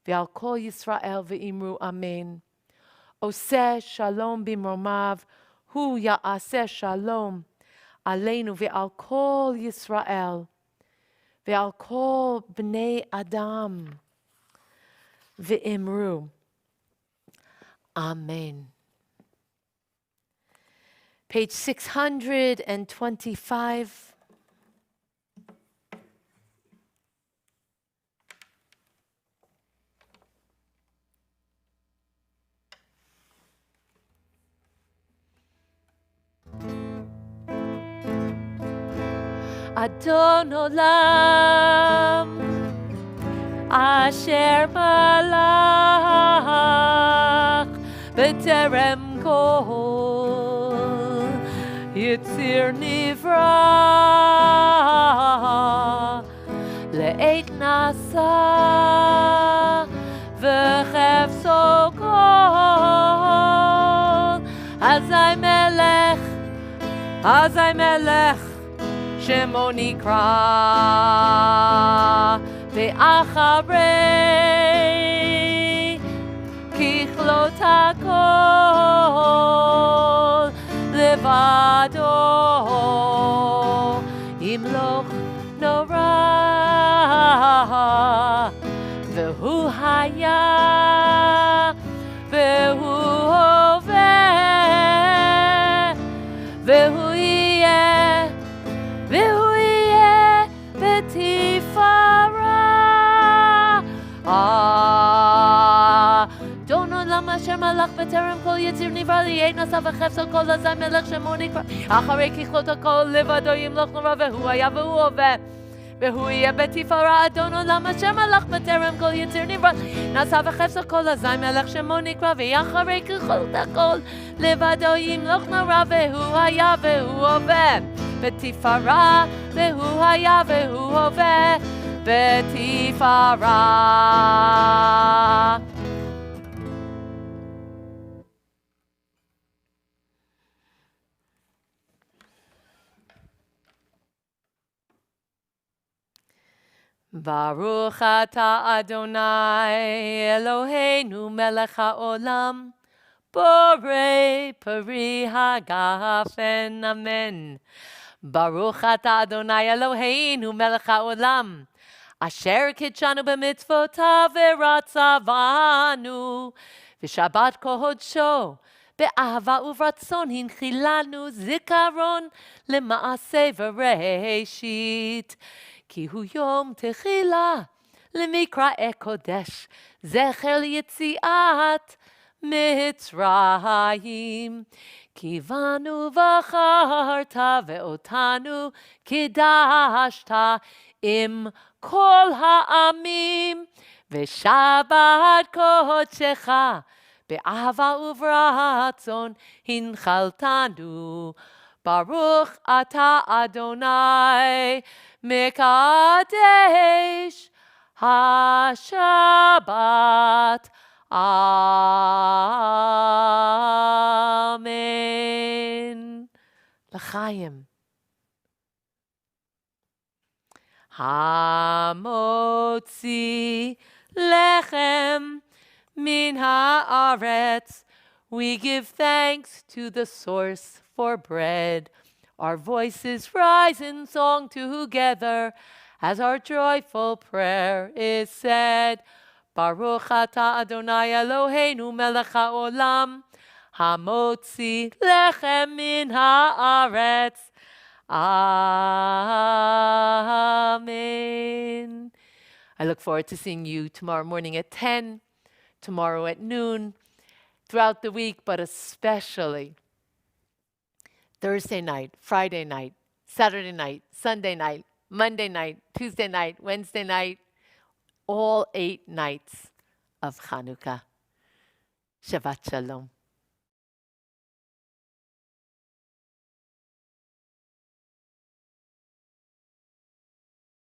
ועל כל ישראל ואמרו אמן. עושה שלום במרומיו, הוא יעשה שלום עלינו ועל כל ישראל ועל כל בני אדם ואמרו Amen. Page 625. Adon Olam Asher Malach B'terem kol Yitzir nivra Le'et nasa V'chefso kol Azai melech Shemo nikra Ve'acharei Kichlot hakol Levado Imloch nora Ve'hu haya Ve'hu hoveh Ve'hu yeh Ve'hu yeh betifara Adon Olam asher malach b'terem kol yitzir nivra li'et nasa v'chefso kol azay melech shemo nikra Acharei kichlot hakol levado yimloch nora ve'hu haya ve'hu hoveh Ve'hu yeh betifara Adon Olam asher malach b'terem kol yitzir nivra nasa v'chefso kol azay melech shemo nikra Ve'acharei kichlot hakol levado yimloch nora ve'hu haya ve'hu hoveh בתפארה והוא היה והוא הווה בתפארה. ברוך אתה אדוני אלוהינו מלך העולם בורא פרי הגפן אמן. ברוך אתה אדוני אלוהינו מלך העולם אשר קידשנו במצוותיו ורצה בנו ושבת קודשו באהבה וברצון הנחילנו זיכרון למעשה וראשית כי הוא יום תחילה למקראי קודש זכר ליציאת מצרים כי בנו בחרת ואותנו קידשת עם כל העמים ושבת קודשך באהבה וברצון הנחלתנו ברוך אתה אדוני מקדש השבת אמן. לחיים. המוציא לחם מן הארץ. We give thanks to the source for bread. Our voices rise in song together as our joyful prayer is said. Baruch atah Adonai Eloheinu melech haolam hamotzi lechem min haaretz. Amen. I look forward to seeing you tomorrow morning at 10, tomorrow at noon, throughout the week, but especially Thursday night, Friday night, Saturday night, Sunday night, Monday night, Tuesday night, Wednesday night, all 8 nights of Hanukkah. Shabbat Shalom.